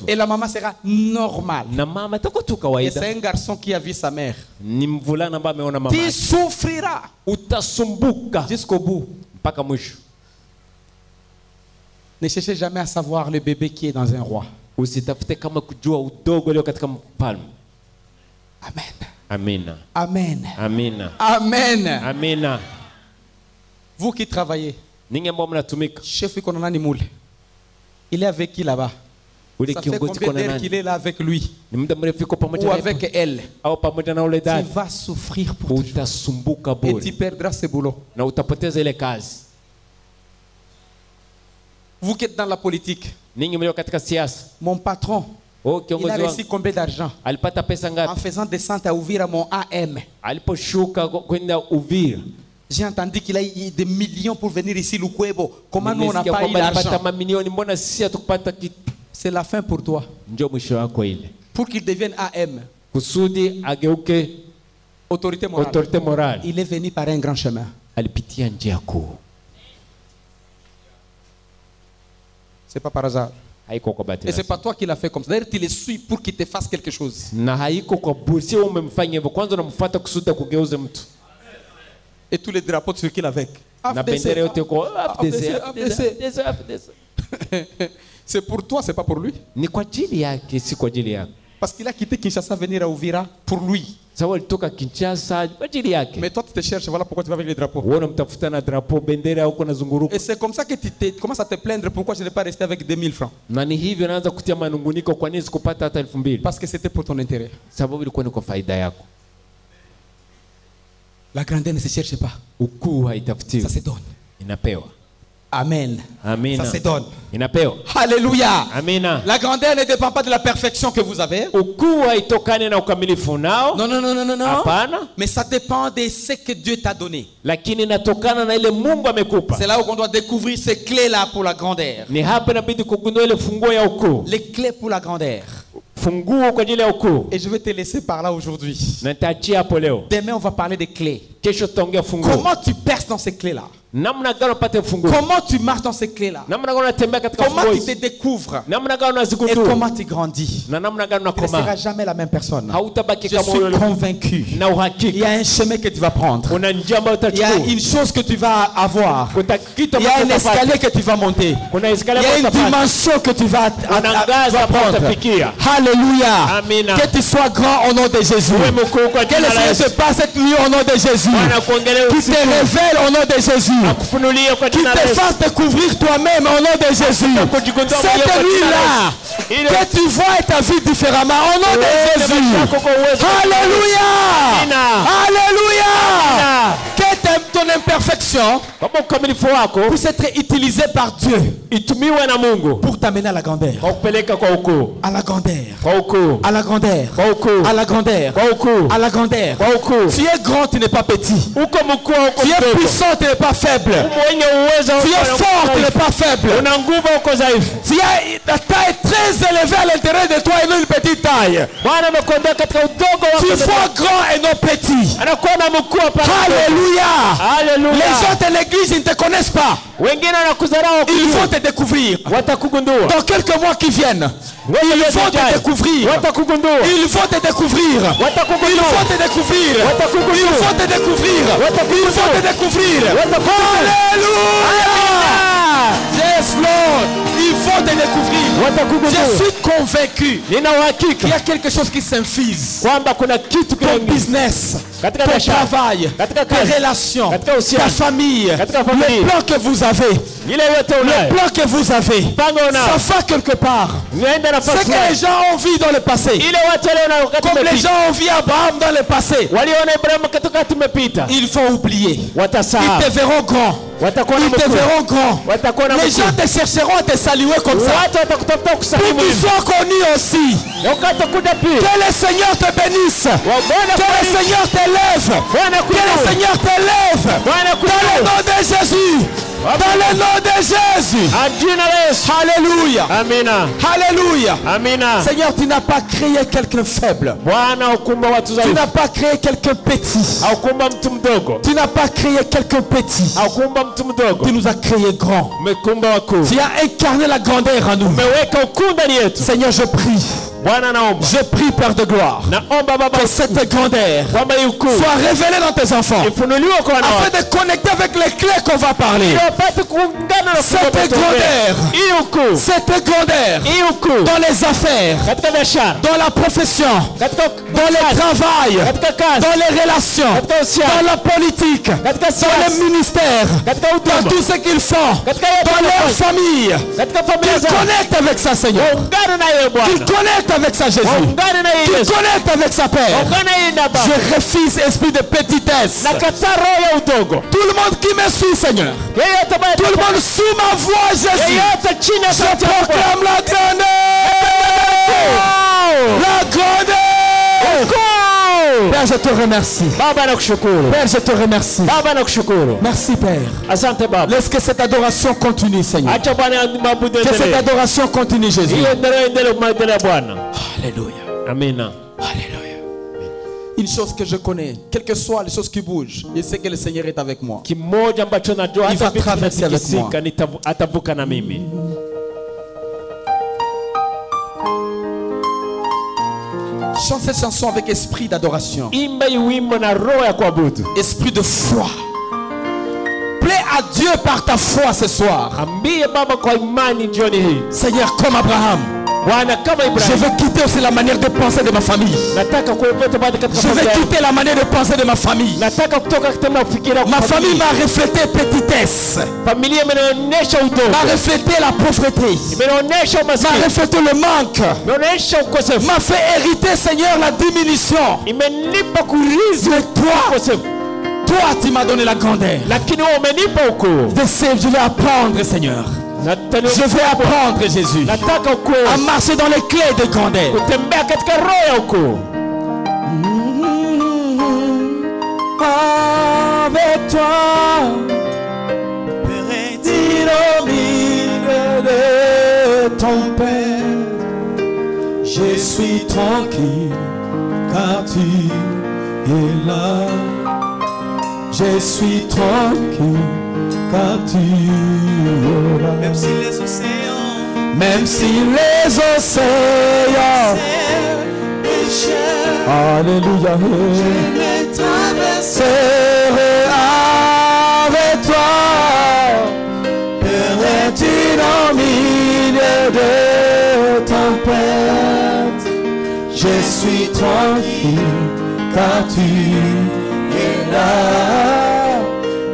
Et la maman sera normale. Et c'est un garçon qui a vu sa mère. Tu souffriras jusqu'au bout. Ne cherchez jamais à savoir le bébé qui est dans un roi. Amen. Amen. Amen. Amen. Amen. Vous qui travaillez, chef Kononani, il est avec qui là-bas? Ça fait combien d'heures qu'il est là avec lui ou avec elle? Tu vas souffrir pour toujours. Et tu perdras ce boulot. Vous qui êtes dans la politique, mon patron, il a reçu combien d'argent en faisant descente à Uvira mon AM? J'ai entendu qu'il a eu des millions pour venir ici, Lukwebo. Comment nous on n'a pas eu l'argent? C'est la fin pour toi. Pour qu'il devienne AM, autorité morale, il est venu par un grand chemin. C'est pas par hasard. Et c'est pas toi qui l'as fait comme ça. D'ailleurs, tu le suis pour qu'il te fasse quelque chose. Et tous les drapeaux sur qui avec. C'est pour toi, c'est pas pour lui. Parce qu'il a quitté Kinshasa venir à Uvira pour lui. Mais toi tu te cherches, voilà pourquoi tu vas avec les drapeaux. Et c'est comme ça que tu commences à te plaindre pourquoi je n'ai pas resté avec 2000 francs. Parce que c'était pour ton intérêt. La grandeur ne se cherche pas. Ça se donne. Amen. Amen. Ça se donne. Alléluia. Amen. La grandeur ne dépend pas de la perfection que vous avez. Non. Mais ça dépend de ce que Dieu t'a donné. C'est là où on doit découvrir ces clés-là pour la grandeur. Les clés pour la grandeur. Et je vais te laisser par là aujourd'hui. Demain, on va parler des clés. Comment tu perces dans ces clés-là? Comment tu marches dans ces clés-là? Comment tu te découvres? Et comment tu grandis? Tu ne seras jamais la même personne. Je suis convaincu. Il y a un chemin que tu vas prendre. Il y a une chose que tu vas avoir. Il y a un escalier que tu vas monter. Il y a une dimension que tu vas prendre. Alléluia. Que tu sois grand au nom de Jésus. Que le Seigneur se passe cette nuit au nom de Jésus. Qui te révèle au nom de Jésus. Qui te fasse découvrir toi-même au nom de Jésus. Cette nuit-là, que tu vois ta vie différemment au nom de Jésus. Alléluia. Alléluia. Que ton imperfection puisse être utilisée par Dieu pour t'amener à la grandeur. À la grandeur. À la grandeur. À la grandeur. À la grandeur. Tu es grand, tu n'es pas petit. Tu es puissant, tu n'es pas faible. Tu es fort, tu n'es pas faible. Tu as ta taille très élevée à l'intérieur de toi et non une petite taille. Tu es fort, grand et non petit. Alléluia. Les gens de l'église, ils ne te connaissent pas. Ils vont te découvrir. Dans quelques mois qui viennent, ils vont te découvrir. Ils vont te découvrir. Ils vont te découvrir. Ils vont te découvrir. Ils vont te découvrir. Alléluia. Yes, Lord. Ils vont te découvrir. Je suis convaincu qu'il y a quelque chose qui s'infuse. Ton business, ton travail, tes relations, ta famille, le plan que vous avez. Le plan que vous avez, ça va quelque part. C'est que les gens ont vu dans le passé. Comme les gens ont vu Abraham dans le passé. Ils vont oublier. Ils te verront grand. Ils te verront grand. Les gens te chercheront à te saluer comme ça. Pour qu'ils soient connus aussi. Que le Seigneur te bénisse. Que le Seigneur t'élève. Que le Seigneur t'élève. Dans le nom de Jésus. Dans le nom de Jésus. Alléluia. Alléluia. Seigneur, tu n'as pas créé quelqu'un de faible. Tu n'as pas créé quelqu'un de petit. Tu n'as pas créé quelqu'un de petit. Tu nous as créé grand. Tu as incarné la grandeur en nous. Seigneur, je prie. Je prie, Père de gloire, que cette grandeur soit révélée dans tes enfants, afin de connecter avec les clés qu'on va parler. Cette grandeur dans les affaires, dans la profession, dans le travail, dans les relations, dans la politique, dans le ministère, dans tout ce qu'ils font, dans leur famille. Qu'ils connectent avec ça, Seigneur. Qu'ils connectent avec ça, Jésus. Qu'ils connectent avec sa Père. Je refuse esprit de petitesse. Tout le monde qui me suit, Seigneur. Tout le monde sous ma voix, Jésus. Je proclame la grandeur. La grandeur. Père, je te remercie. Père, je te remercie. Merci, Père. Laisse que cette adoration continue, Seigneur. Que cette adoration continue, Jésus. Alléluia. Amen. Alléluia. Une chose que je connais, quelles que soient les choses qui bougent, je sais que le Seigneur est avec moi. Il va traverser avec moi. Chante cette chanson avec esprit d'adoration. Esprit de foi. Plaît à Dieu par ta foi ce soir. Seigneur, comme Abraham, je veux quitter aussi la manière de penser de ma famille. Je veux quitter la manière de penser de ma famille. Ma famille m'a reflété petitesse. M'a reflété la pauvreté. M'a reflété le manque. M'a fait hériter, Seigneur, la diminution. Mais toi, tu m'as donné la grandeur. Je vais apprendre, Seigneur. Je vais apprendre, Jésus, à marcher dans les clés de grandeur. Avec toi, Père, au milieu de ton Père, je suis tranquille car tu es là. Je suis tranquille car tu es là. Même si les océans alléluia, je les traverserai avec toi. Père, tu au milieu de tempête. Je suis tranquille car tu es là.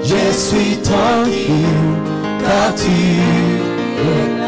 Je suis tranquille car tu es là.